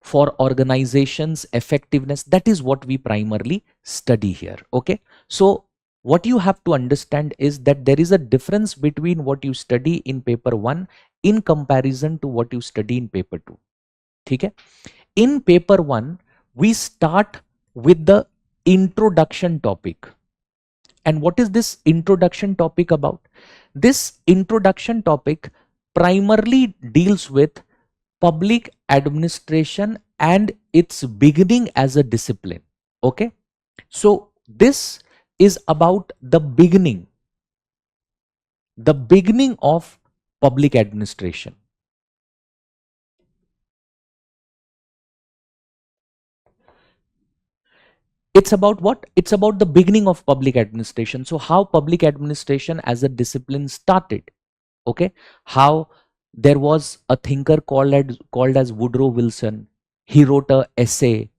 for organization's effectiveness. That is what we primarily study here. Okay, so what you have to understand is that there is a difference between what you study in paper 1 in comparison to what you study in paper 2. ठीक है? In paper 1 we start with the introduction topic. And what is this introduction topic about? This introduction topic primarily deals with public administration and its beginning as a discipline. Okay, so this is about the beginning of public administration. It's about what? It's about the beginning of public administration. So how public administration as a discipline started. Okay, how there was a thinker called as Woodrow Wilson. He wrote a essay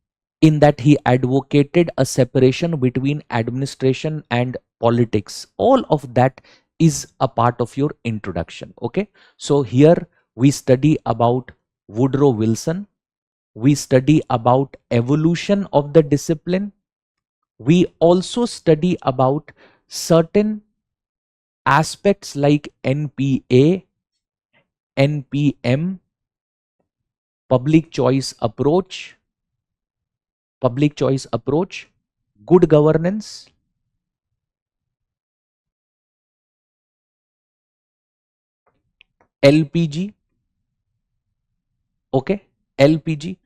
in that he advocated a separation between administration and politics. All of that is a part of your introduction. Okay, so here we study about Woodrow Wilson, we study about evolution of the discipline, we also study about certain aspects like NPA, NPM, public choice approach, good governance, LPG. Okay, LPG.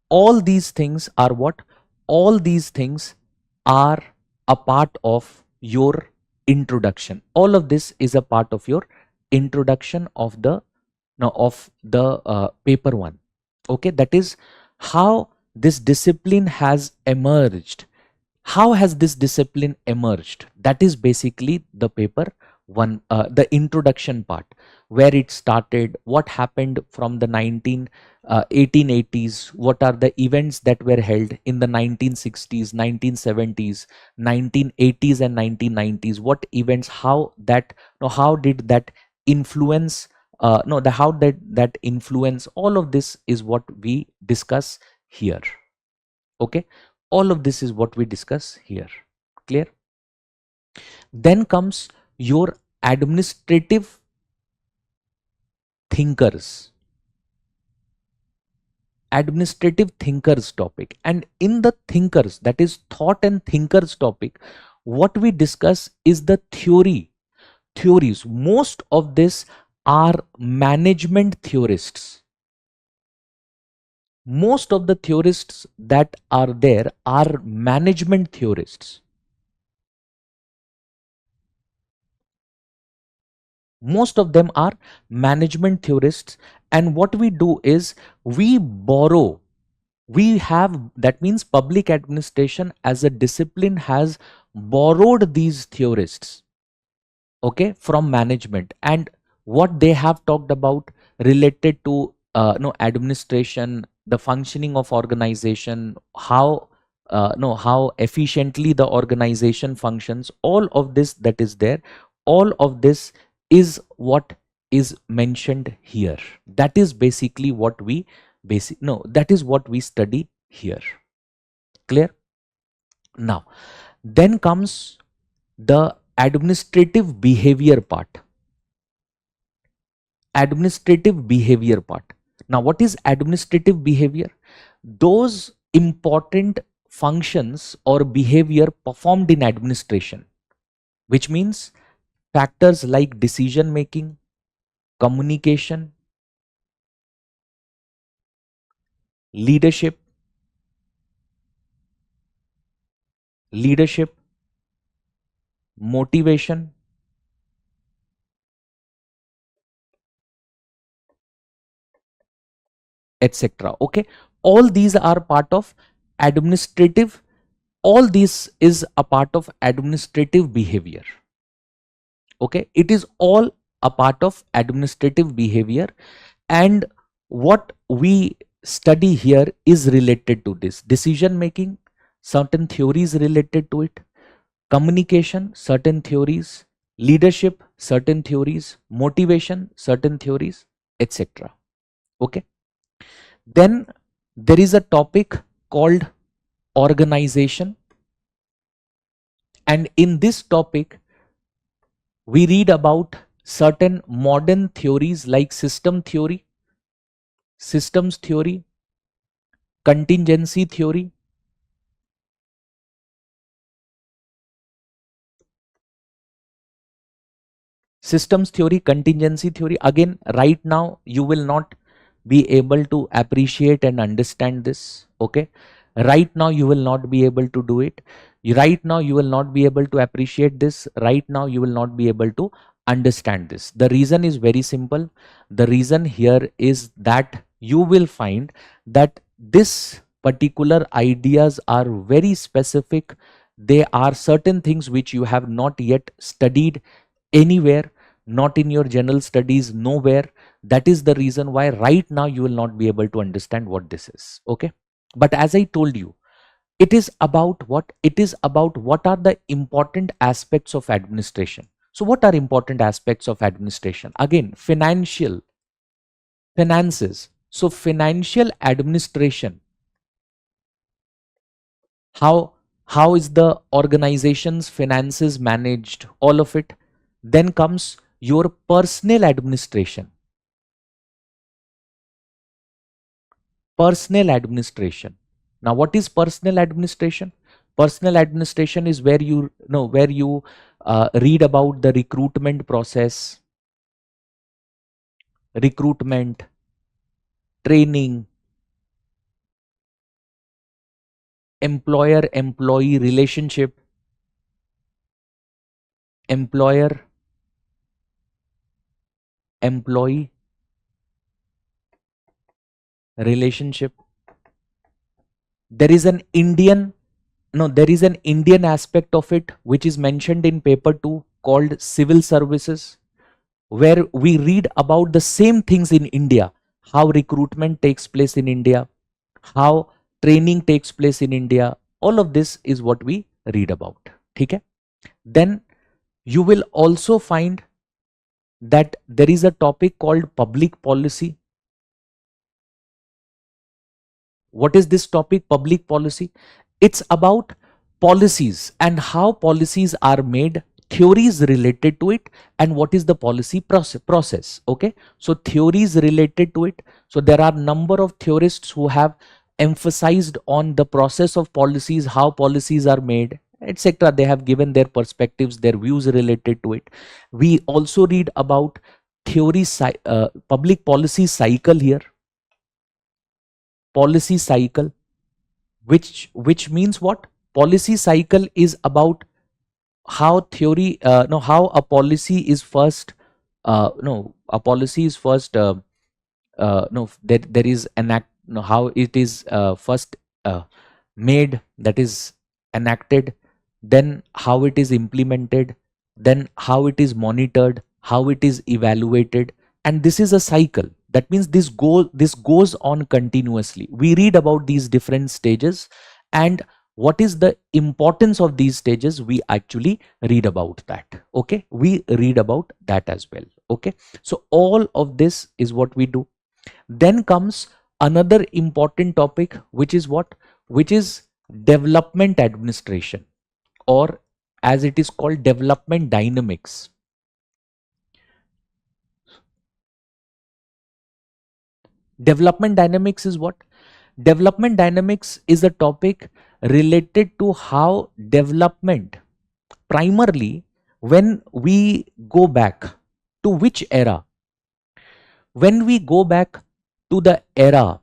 All these things are what? All these things are a part of your introduction. All of this is a part of your introduction of the paper 1. Okay, that is how this discipline has emerged. How has this discipline emerged? That is basically the paper 1, the introduction part, where it started, what happened from the 1880s, what are the events that were held in the 1960s, 1970s, 1980s and 1990s, what events, how did that influence, how that influence, all of this is what we discuss here. Okay, all of this is what we discuss here. Clear? Then comes your administrative thinkers topic. And in the thinkers, that is thought and thinkers topic, what we discuss is the theories. Most of this are management theorists. Most of the theorists that are there are management theorists. Most of them are management theorists, and what we do is that means public administration as a discipline has borrowed these theorists, okay, from management, and what they have talked about related to administration, the functioning of organization, how efficiently the organization functions, all of this that is there, all of this is what is mentioned here. That is basically what we basic, no, that is what we study here. Clear? Now, then comes the administrative behavior part. Administrative behavior part. Now, what is administrative behavior? Those important functions or behavior performed in administration, which means factors like decision making, communication, leadership, motivation, etc. Okay, all these are part of administrative, all this is a part of administrative behavior. Okay, it is all a part of administrative behavior, and what we study here is related to this: decision making, certain theories related to it; communication, certain theories; leadership, certain theories; motivation, certain theories, etc. Okay, then there is a topic called organization, and in this topic we read about certain modern theories like systems theory, contingency theory, systems theory, contingency theory. Again, right now you will not be able to appreciate and understand this. Okay, right now you will not be able to do it. Right now you will not be able to appreciate this. Right now you will not be able to understand this. The reason is very simple. The reason here is that you will find that this particular ideas are very specific. They are certain things which you have not yet studied anywhere, not in your general studies, nowhere. That is the reason why right now you will not be able to understand what this is. Okay, but as I told you, it is about what? It is about what are the important aspects of administration. So what are important aspects of administration? Again, finances. So financial administration, how is the organization's finances managed, all of it. Then comes your personal administration. Now what is personal administration? Personal administration is where you know, where you read about the recruitment process, recruitment, training, employer employee relationship, employer employee relationship. There is an Indian, no, there is an Indian aspect of it which is mentioned in paper 2 called civil services, where we read about the same things in India, how recruitment takes place in India, how training takes place in India. All of this is what we read about. Okay? Then you will also find that there is a topic called public policy. What is this topic, public policy? It's about policies and how policies are made, theories related to it, and what is the policy process. Okay, so theories related to it. So there are number of theorists who have emphasized on the process of policies, how policies are made, etc. They have given their perspectives, their views related to it. We also read about public policy cycle here. Policy cycle, which means what? Policy cycle is about how theory no how a policy is first no a policy is first no there is an act, no, how it is first made, that is enacted, then how it is implemented, then how it is monitored, how it is evaluated, and this is a cycle. That means this goes on continuously. We read about these different stages, and what is the importance of these stages, we actually read about that. Okay, we read about that as well. Okay, so all of this is what we do. Then comes another important topic, which is what? Which is development administration, or as it is called, development dynamics. Development dynamics is what? Development dynamics is a topic related to how development, primarily when we go back to which era? When we go back to the era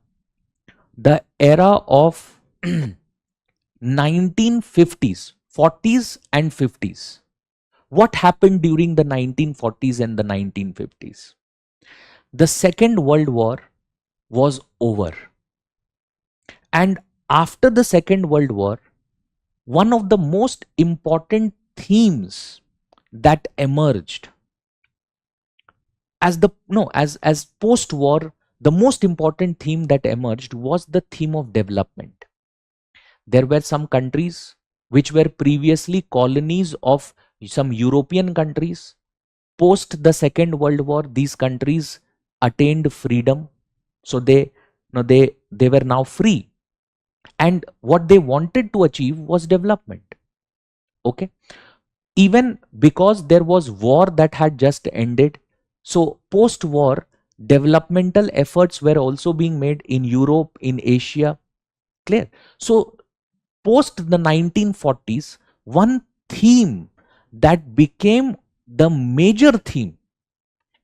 of 1950s, 40s and 50s. What happened during the 1940s and the 1950s? The Second World War was over. And after the Second World War, one of the most important themes that emerged as the no as post war, the most important theme that emerged was the theme of development. There were some countries which were previously colonies of some European countries. Post the Second World War, these countries attained freedom, so they were now free, and what they wanted to achieve was development. Okay, even because there was war that had just ended, so post war developmental efforts were also being made in Europe, in Asia. Clear? So post the 1940s, one theme that became the major theme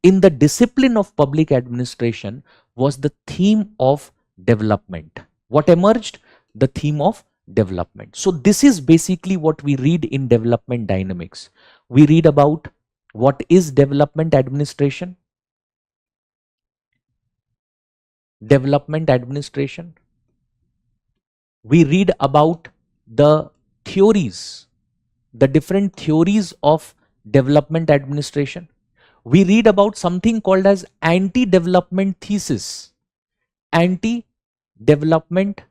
in the discipline of public administration was the theme of development. What emerged? The theme of development. So this is basically what we read in development dynamics. We read about what is development administration. Development administration. We read about the theories, the different theories of development administration. We read about something called as anti-development thesis. Anti-development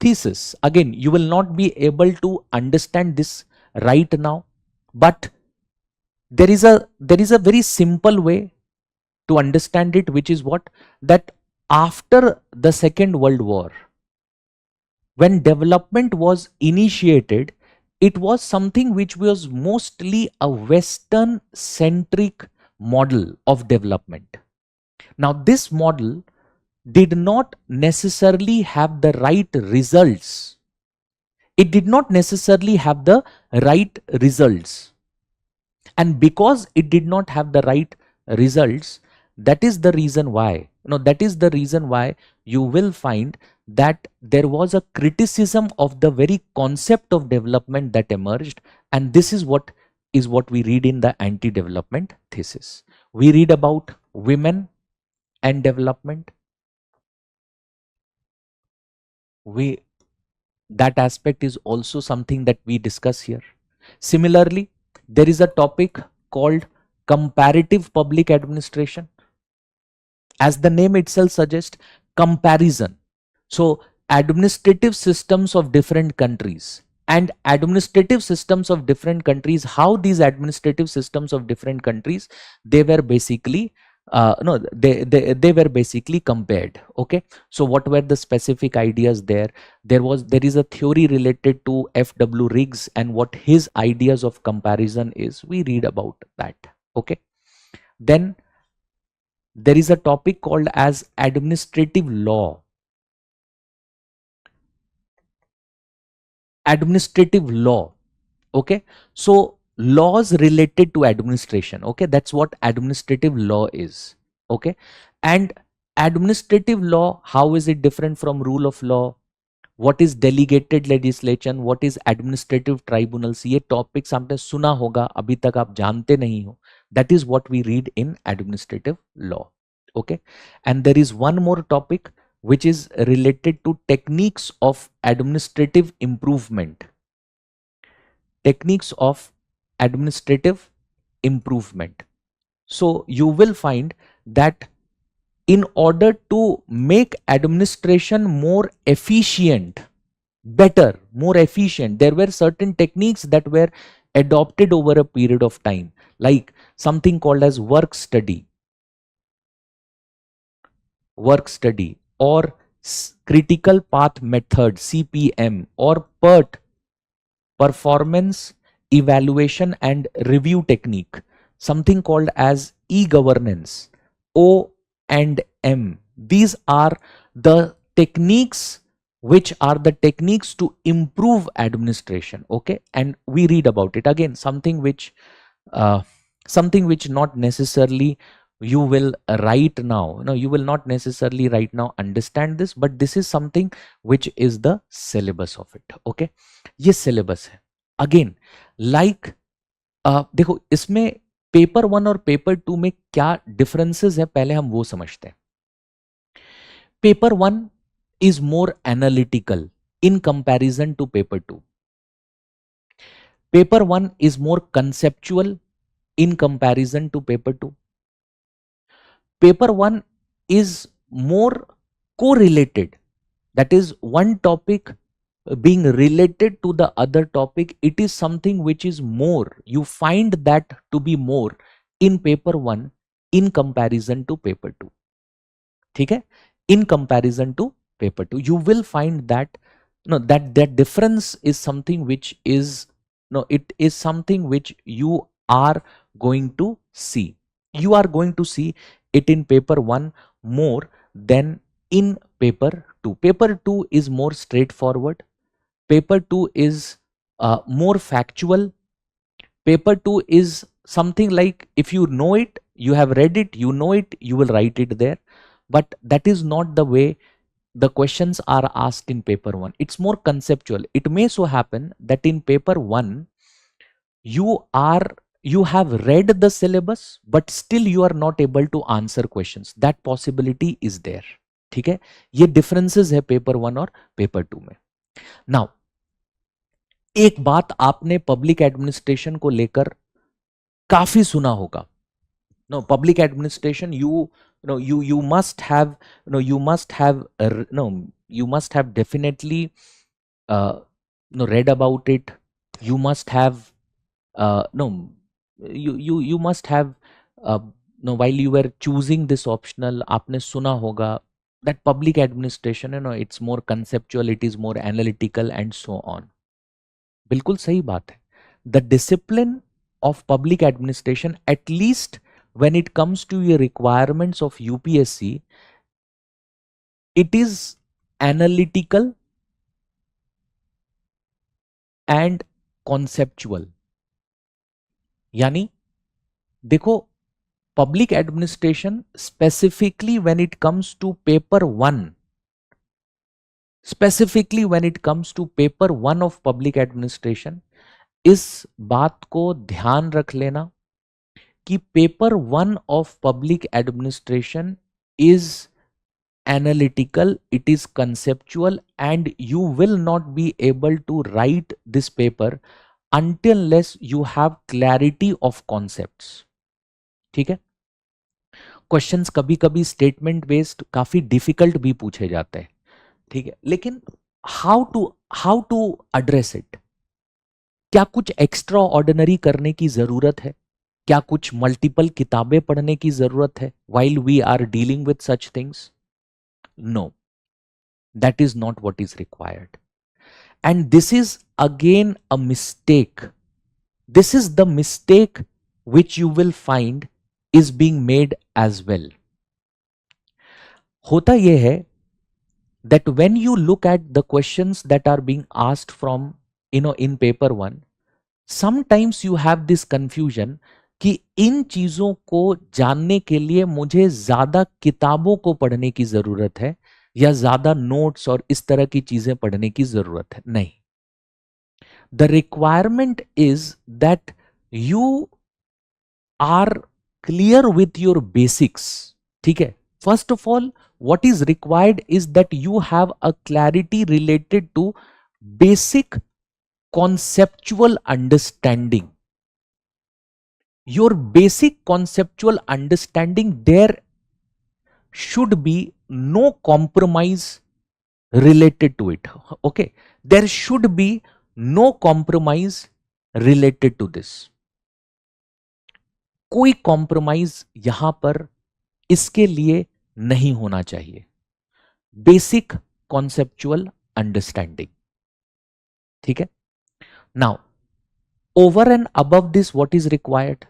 thesis. Again, you will not be able to understand this right now, but there is a very simple way to understand it, which is what? That after the Second World War, when development was initiated, it was something which was mostly a Western centric model of development. Now, this model did not necessarily have the right results. It did not necessarily have the right results. And because it did not have the right results, that is the reason why, you will find that there was a criticism of the very concept of development that emerged, and this is what we read in the anti-development thesis. We read about women and development. That aspect is also something that we discuss here. Similarly, there is a topic called comparative public administration. As the name itself suggests, comparison. So administrative systems of different countries, and administrative systems of different countries, how these administrative systems of different countries, they were basically no they were basically compared. Okay, so what were the specific ideas there? There is a theory related to FW Riggs, and what his ideas of comparison is, we read about that. Okay, then there is a topic called as administrative law. Administrative law. Okay, so laws related to administration. Okay, that's what administrative law is. Okay, and administrative law, how is it different from rule of law? What is delegated legislation? What is administrative tribunals? ये topics आपने सुना होगा, अभी तक आप जानते नहीं हो. That is what we read in administrative law. Okay, and there is one more topic which is related to techniques of administrative improvement. Techniques of administrative improvement. So you will find that in order to make administration more efficient, better, more efficient, there were certain techniques that were adopted over a period of time, like something called as work study. work study, or critical path method, CPM, or PERT, performance evaluation and review technique, something called as e-governance, O and M. These are the techniques which are the techniques to improve administration. Okay, and we read about it again, uh, something which not necessarily you will right now, no, you will not necessarily right now understand this, but this is something which is the syllabus of it. Okay, ये syllabus है again like देखो इसमें paper one और paper two में क्या differences है पहले हम वो समझते हैं. Paper one is more analytical in comparison to paper 2. Paper 1 is more conceptual in comparison to paper 2. Paper 1 is more correlated, that is one topic being related to the other topic. It is something which is more, you find that to be more in paper 1 in comparison to paper 2. ठीक है, in comparison to paper 2 you will find that no, that difference is something which is, no, it is something which you are going to see. You are going to see it in paper 1 more than in paper 2. Paper 2 is more straightforward. Paper 2 is more factual. Paper 2 is something like if you know it, you have read it, you know it, you will write it there. But that is not the way the questions are asked in paper 1. It's more conceptual. It may so happen that in paper 1, you have read the syllabus, but still you are not able to answer questions. That possibility is there. ठीक है, ये differences है paper 1 और paper 2 में. Now एक बात आपने public administration को लेकर काफी सुना होगा. No, public administration you must have, you must have you must have definitely read about it. You must have no you must have no, while you were choosing this optional आपने सुना होगा that public administration, it's more conceptual, it is more analytical and so on. बिल्कुल सही बात है. The discipline of public administration, at least when it comes to your requirements of UPSC, it is analytical and conceptual. यानी देखो, public administration specifically when it comes to paper 1, specifically when it comes to paper 1 of public administration, इस बात को ध्यान रख लेना कि paper 1 of public administration is analytical, it is conceptual, and you will not be able to write this paper until unless you have clarity of concepts. ठीक है, questions कभी कभी स्टेटमेंट बेस्ड काफी डिफिकल्ट भी पूछे जाते हैं. ठीक है, लेकिन हाउ टू एड्रेस इट. क्या कुछ एक्स्ट्रा ऑर्डिनरी करने की जरूरत है? क्या कुछ मल्टीपल किताबें पढ़ने की जरूरत है while we are dealing with such things? No, that is not what is required. And this is again a mistake. This is the mistake which you will find is being made as well. होता यह है that when you look at the questions that are being asked from, in paper 1, sometimes you have this confusion कि इन चीजों को जानने के लिए मुझे ज्यादा किताबों को पढ़ने की जरूरत है या ज्यादा नोट्स और इस तरह की चीजें पढ़ने की जरूरत है. नहीं, the requirement is that you are clear with your basics. ठीक है, first of all what is required is that you have a clarity related to basic conceptual understanding. Your basic conceptual understanding, there should be no compromise related to it. Okay, there should be no compromise related to this. कोई compromise यहां पर इसके लिए नहीं होना चाहिए। Basic conceptual understanding, ठीक है। Now over and above this what is required?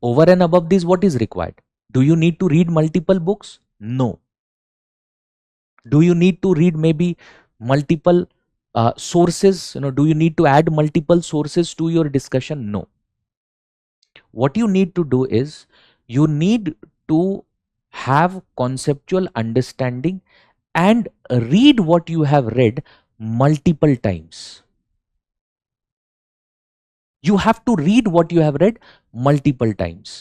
Over and above this, what is required? Do you need to read multiple books? No. Do you need to read maybe multiple sources? Do you need to add multiple sources to your discussion? No. What you need to do is you need to have conceptual understanding and read what you have read multiple times. You have to read what you have read multiple times.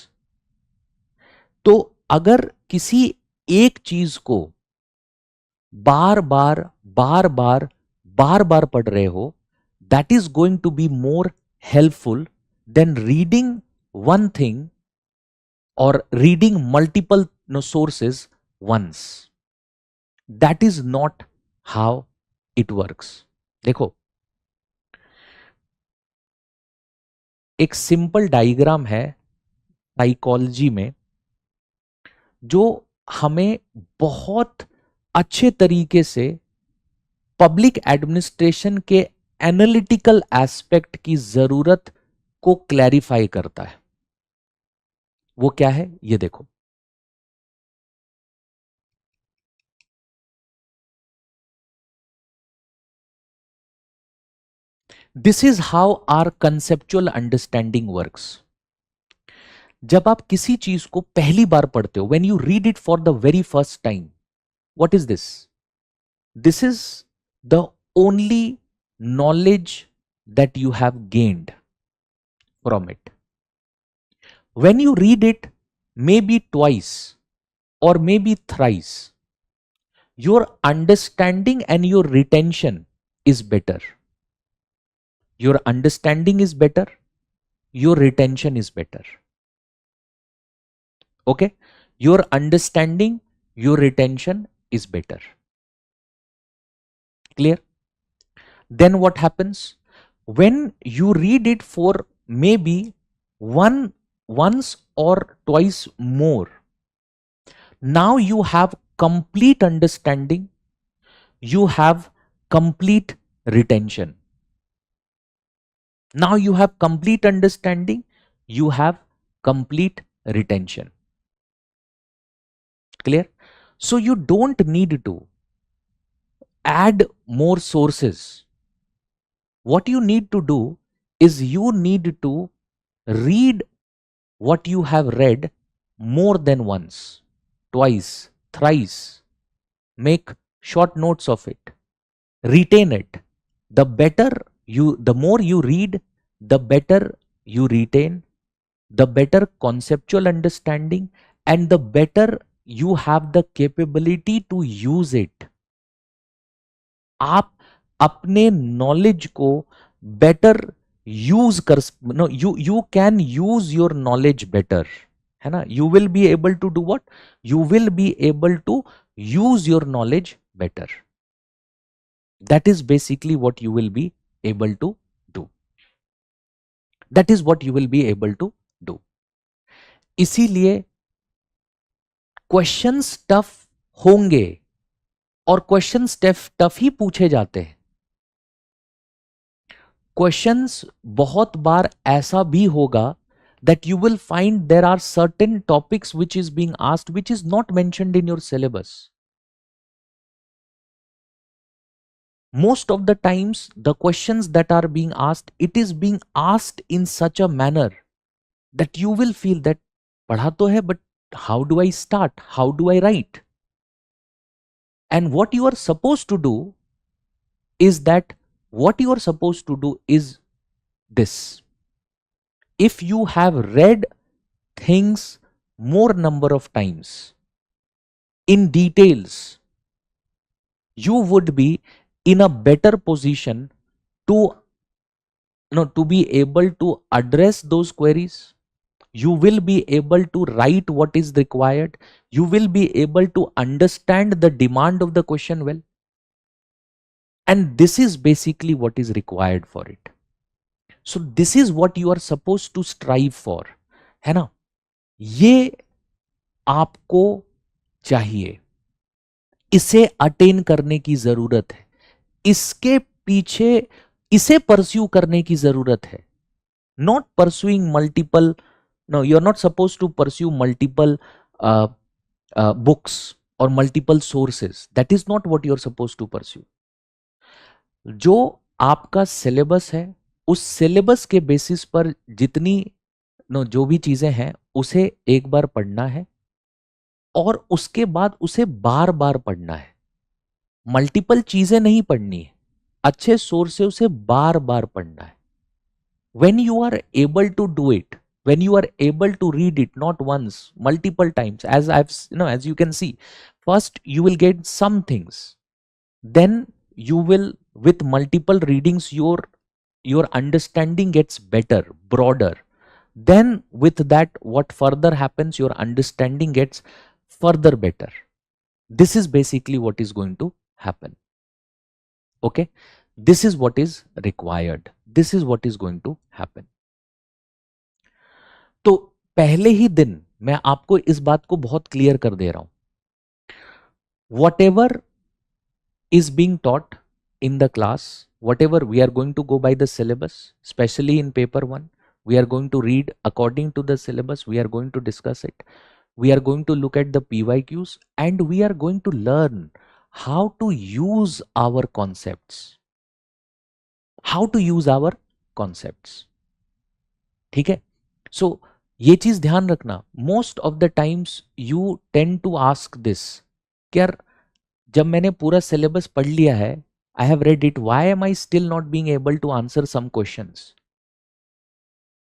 तो अगर किसी एक चीज को बार बार बार बार बार बार पढ़ रहे हो, that is going to be more helpful than reading one thing और reading multiple sources once. That is not how it works. देखो, एक सिंपल डायग्राम है साइकोलॉजी में जो हमें बहुत अच्छे तरीके से पब्लिक एडमिनिस्ट्रेशन के एनालिटिकल एस्पेक्ट की जरूरत को क्लैरिफाई करता है. वो क्या है ये देखो. This is how our conceptual understanding works. जब आप किसी चीज को पहली बार पढ़ते हो, when you read it for the very first time, what is this? This is the only knowledge that you have gained from it. When you read it maybe twice or maybe thrice, your understanding and your retention is better. Your understanding is better, your retention is better. Okay? Your understanding, your retention is better. Clear? Then what happens? When you read it for maybe once or twice more, now you have complete understanding, you have complete retention. Now you have complete understanding, you have complete retention. Clear? So you don't need to add more sources. What you need to do is you need to read what you have read more than once, twice, thrice. Make short notes of it. Retain it. The more you read, the better you retain, the better conceptual understanding, and the better you have the capability to use it. आप अपने knowledge को better use कर, no you can use your knowledge better, है ना. You will be able to do what? You will be able to use your knowledge better. That is basically what you will be able to do. That is what you will be able to do. इसीलिए questions tough होंगे और questions tough ही पूछे जाते हैं. Questions बहुत बार ऐसा भी होगा that you will find there are certain topics which is being asked which is not mentioned in your syllabus. Most of the times the questions that are being asked, it is being asked in such a manner that you will feel that पढ़ा तो है, but how do I start? How do I write? And what you are supposed to do is that what you are supposed to do is this. If you have read things more number of times in details, you would be in a better position to be able to address those queries. You will be able to write what is required. You will be able to understand the demand of the question well. And this is basically what is required for it. So this is what you are supposed to strive for, है ना. ये आपको चाहिए, इसे attain करने की जरूरत है, इसके पीछे इसे परस्यू करने की जरूरत है. Not pursuing multiple. No, you are not suppose to pursue multiple books or multiple sources. That is not what you are supposed to pursue. जो आपका सिलेबस है, उस सिलेबस के बेसिस पर जितनी जो भी चीजें हैं उसे एक बार पढ़ना है और उसके बाद उसे बार बार पढ़ना है. मल्टीपल चीजें नहीं पढ़नी है, अच्छे सोर्स से उसे बार बार पढ़ना है. when you are able to do it, when you are able to read it not once, multiple times, as as you can see, first you will get some things, then you will, with multiple readings, your understanding gets better, broader. Then with that, what further happens, your understanding gets further better. This is basically what is going to happen. Okay, this is what is required, this is what is going to happen. तो पहले ही दिन मैं आपको इस बात को बहुत clear कर दे रहा हूं. whatever is being taught in the class, whatever we are going to go by the syllabus, especially in paper 1, we are going to read according to the syllabus, we are going to discuss it, we are going to look at the PYQs, and we are going to learn how to use our concepts. How to use our concepts. ठीक है. सो ये चीज ध्यान रखना. Most of the times you tend to ask this, यार जब मैंने पूरा सिलेबस पढ़ लिया है, I have read it, why am I still not being able to answer some questions.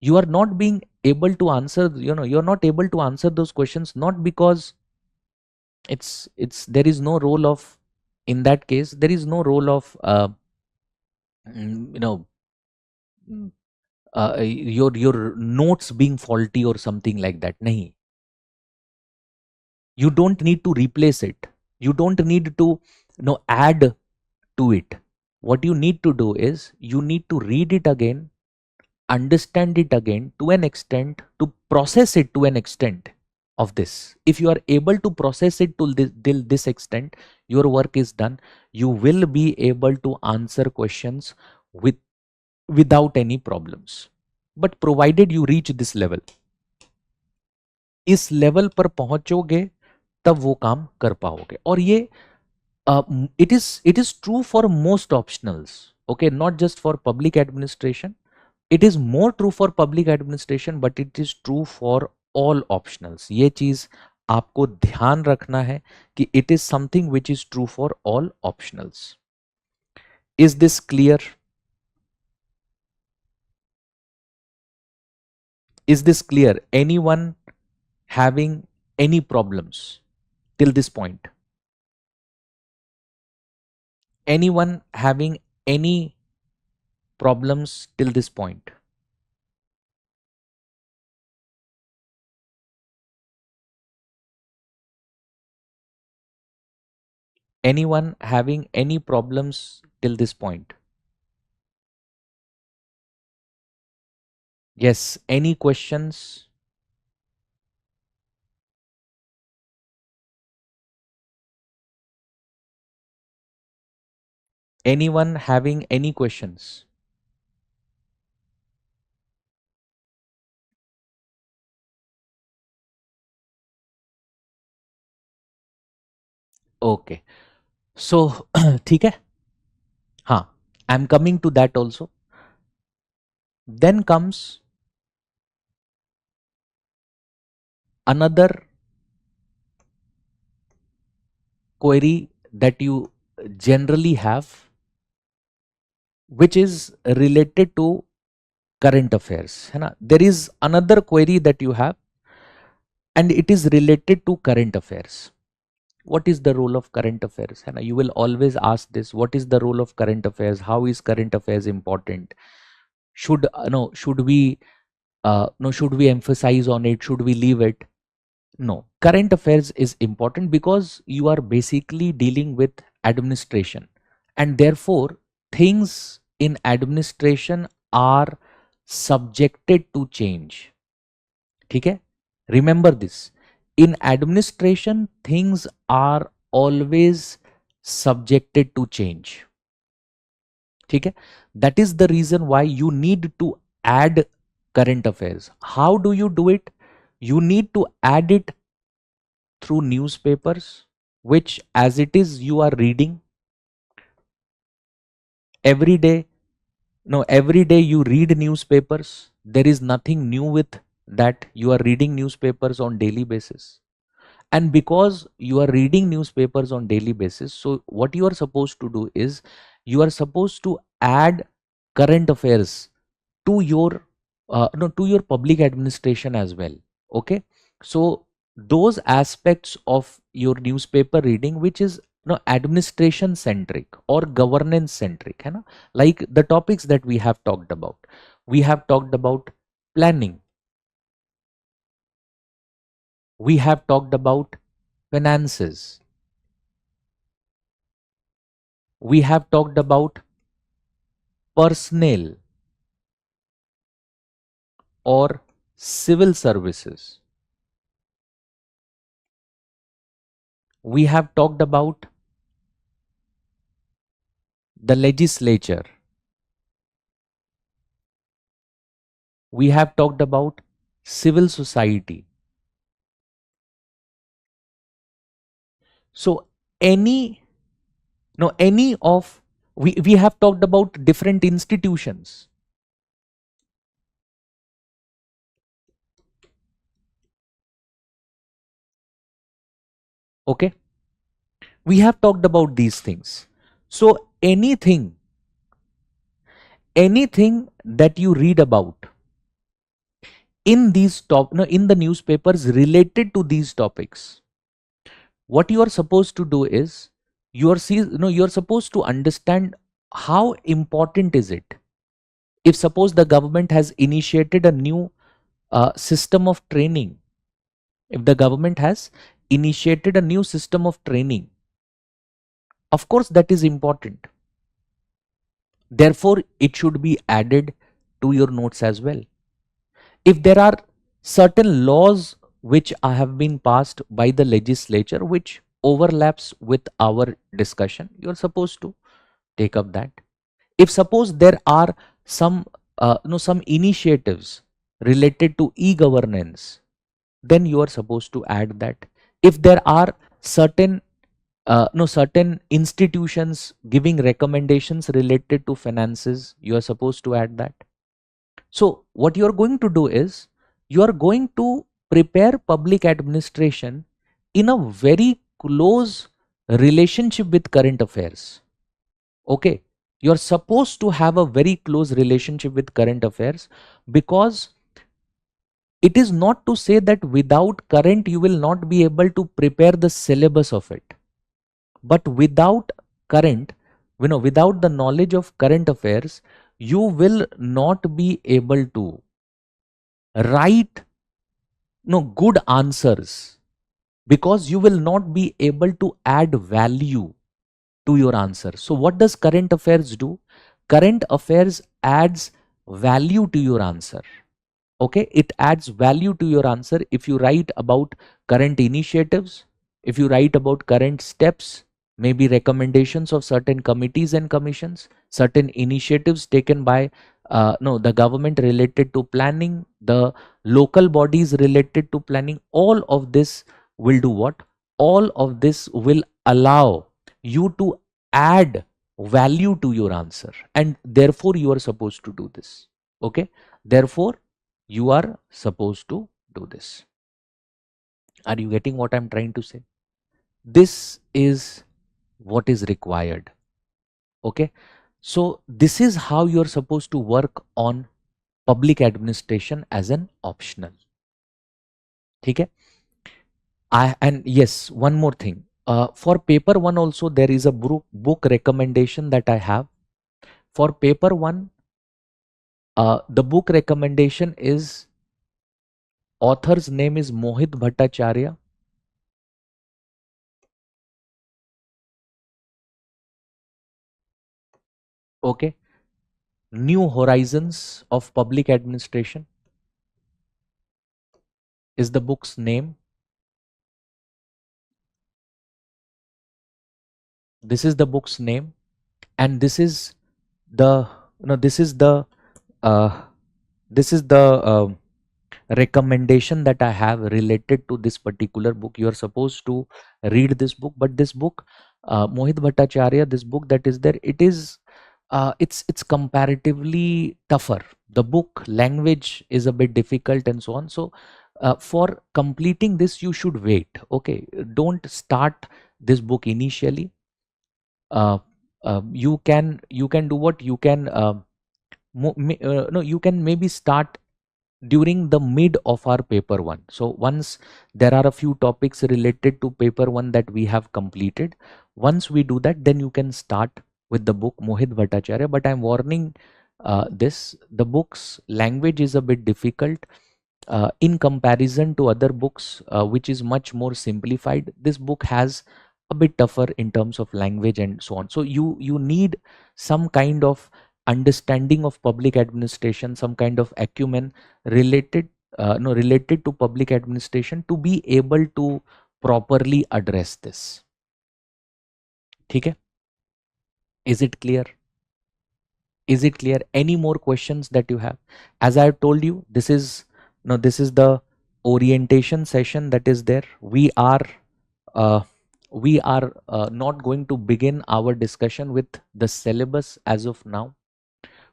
You are not being able to answer, you're not able to answer those questions, not because it's there is no role of, in that case there is no role of you know your notes being faulty or something like that. Nahi, you don't need to replace it, you don't need to add to it. What you need to do is you need to read it again, understand it again to an extent, to process it to an extent of this. If you are able to process it till this extent, your work is done. You will be able to answer questions without any problems. But provided you reach this level, इस level पर पहुंचोगे तब वो काम कर पाओगे. और ये it is true for most optionals, okay, not just for public administration. It is more true for public administration, but it is true for all optionals. ये चीज आपको ध्यान रखना है कि it is something which is true for all optionals. Is this clear? Is this clear? Anyone having any problems till this point? Anyone having any problems till this point? Anyone having any problems till this point? Yes, any questions? Anyone having any questions? Okay, so ठीक है. हाँ, I'm coming to that also. Then comes another query that you generally have, which is related to current affairs, है ना. There is another query that you have and it is related to current affairs. What is the role of current affairs, है ना. You will always ask this, what is the role of current affairs, how is current affairs important, should should we no should we emphasize on it, should we leave it? No, current affairs is important because you are basically dealing with administration, and therefore things in administration are subjected to change. ठीक है, remember this. In administration, things are always subjected to change. ठीक है? That is the reason why you need to add current affairs. How do you do it? You need to add it through newspapers, which as it is you are reading every day. No, every day you read newspapers. There is nothing new with that. You are reading newspapers on daily basis. And because you are reading newspapers on daily basis, so what you are supposed to do is you are supposed to add current affairs to your no to your public administration as well. Okay, so those aspects of your newspaper reading which is administration centric or governance centric है ना, like the topics that we have talked about. We have talked about planning, we have talked about finances, we have talked about personnel or civil services, we have talked about the legislature, we have talked about civil society. So any no any of we have talked about different institutions. Okay, we have talked about these things. So anything that you read about in these in the newspapers related to these topics, what you are supposed to do is you are supposed to understand how important is it. If suppose the government has initiated a new system of training, if the government has initiated a new system of training, of course that is important, therefore it should be added to your notes as well. If there are certain laws which have been passed by the legislature which overlaps with our discussion, you are supposed to take up that. If suppose there are some some initiatives related to e-governance, then you are supposed to add that. If there are certain certain institutions giving recommendations related to finances, you are supposed to add that. So what you are going to do is you are going to prepare public administration in a very close relationship with current affairs. Okay, you're supposed to have a very close relationship with current affairs, because it is not to say that without current you will not be able to prepare the syllabus of it, but without current, without the knowledge of current affairs, you will not be able to write good answers, because you will not be able to add value to your answer. So what does current affairs do? Current affairs adds value to your answer. Okay, it adds value to your answer if you write about current initiatives, if you write about current steps, maybe recommendations of certain committees and commissions, certain initiatives taken by no the government related to planning, the local bodies related to planning. All of this will do what? All of this will allow you to add value to your answer, and therefore you are supposed to do this. Okay, therefore you are supposed to do this. Are you getting what I'm trying to say? This is what is required. Okay, so this is how you're supposed to work on public administration as an optional. Okay, and yes, one more thing. For paper one also there is a book recommendation that I have. For paper one, the book recommendation is, author's name is Mohit Bhattacharya. Okay, New Horizons of Public Administration is the book's name. This is the book's name, and this is the this is the uh, this is the recommendation that I have related to this particular book. You are supposed to read this book, but this book, Mohit Bhattacharya, this book that is there, it is it's comparatively tougher. The book language is a bit difficult and so on. So for completing this, you should wait. Okay, don't start this book initially. uh, you can do what you can no, you can maybe start during the mid of our paper 1. So once there are a few topics related to paper 1 that we have completed, once we do that, then you can start with the book Mohit Bhattacharya. But I'm warning this, the book's language is a bit difficult in comparison to other books, which is much more simplified. This book has a bit tougher in terms of language and so on. So you need some kind of understanding of public administration, some kind of acumen related no related to public administration to be able to properly address this. Okay, is it clear? Is it clear? Any more questions that you have? As I have told you, this is this is the orientation session that is there. Uh, we are not going to begin our discussion with the syllabus as of now.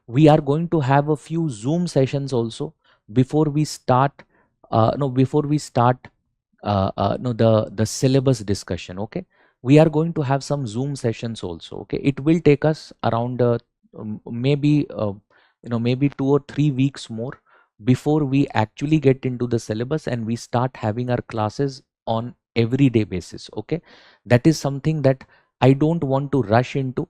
We are going to have a few Zoom sessions also before we start. No, before we start no the syllabus discussion. Okay, we are going to have some Zoom sessions also. Okay, it will take us around maybe maybe 2 or 3 weeks more before we actually get into the syllabus and we start having our classes on everyday basis. Okay, that is something that I don't want to rush into.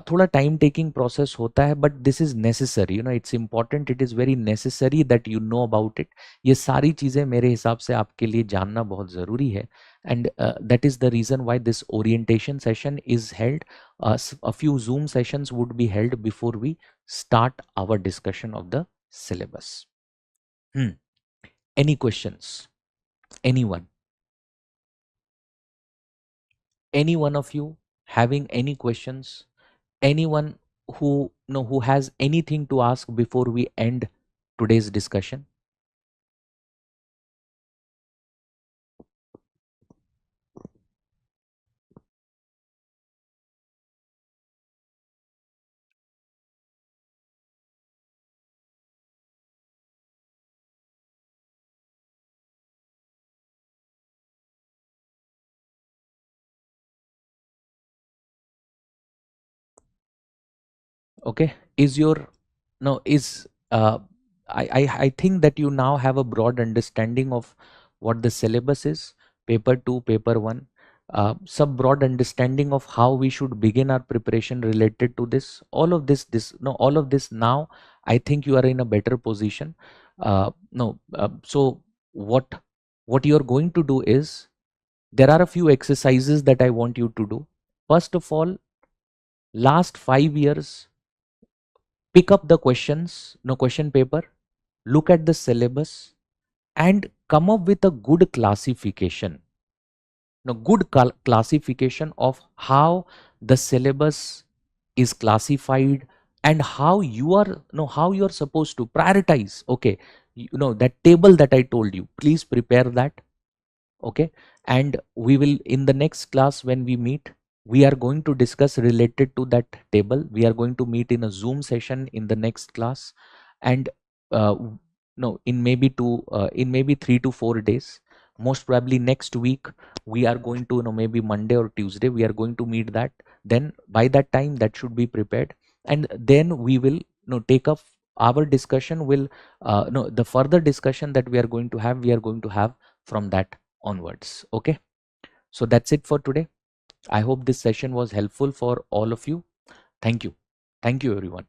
थोड़ा time taking process होता है, but this is necessary, it's important, it is very necessary that you know about it. ये सारी चीज़ें मेरे हिसाब से आपके लिए जानना बहुत ज़रूरी है. And that is the reason why this orientation session is held. A few Zoom sessions would be held before we start our discussion of the syllabus. Any questions? Anyone? Any one of you having any questions? Anyone who who has anything to ask before we end today's discussion? Okay, is your no is I think that you now have a broad understanding of what the syllabus is, paper 2, paper 1, some broad understanding of how we should begin our preparation related to this. All of this no all of this now, I think you are in a better position. No So what you are going to do is, there are a few exercises that I want you to do. First of all, last 5 years, pick up the question paper, look at the syllabus, and come up with a good classification. Good classification of how the syllabus is classified and how you are how you are supposed to prioritize. Okay, that table that I told you, please prepare that. Okay, and we will, in the next class when we meet, we are going to discuss related to that table. We are going to meet in a Zoom session in the next class, and uh, no in maybe in maybe 3 to 4 days, most probably next week, we are going to maybe Monday or Tuesday, we are going to meet that. Then by that time that should be prepared, and then we will take up our discussion. Will no the further discussion that we are going to have, we are going to have from that onwards. Okay, so that's it for today. I hope this session was helpful for all of you. Thank you. Thank you, everyone.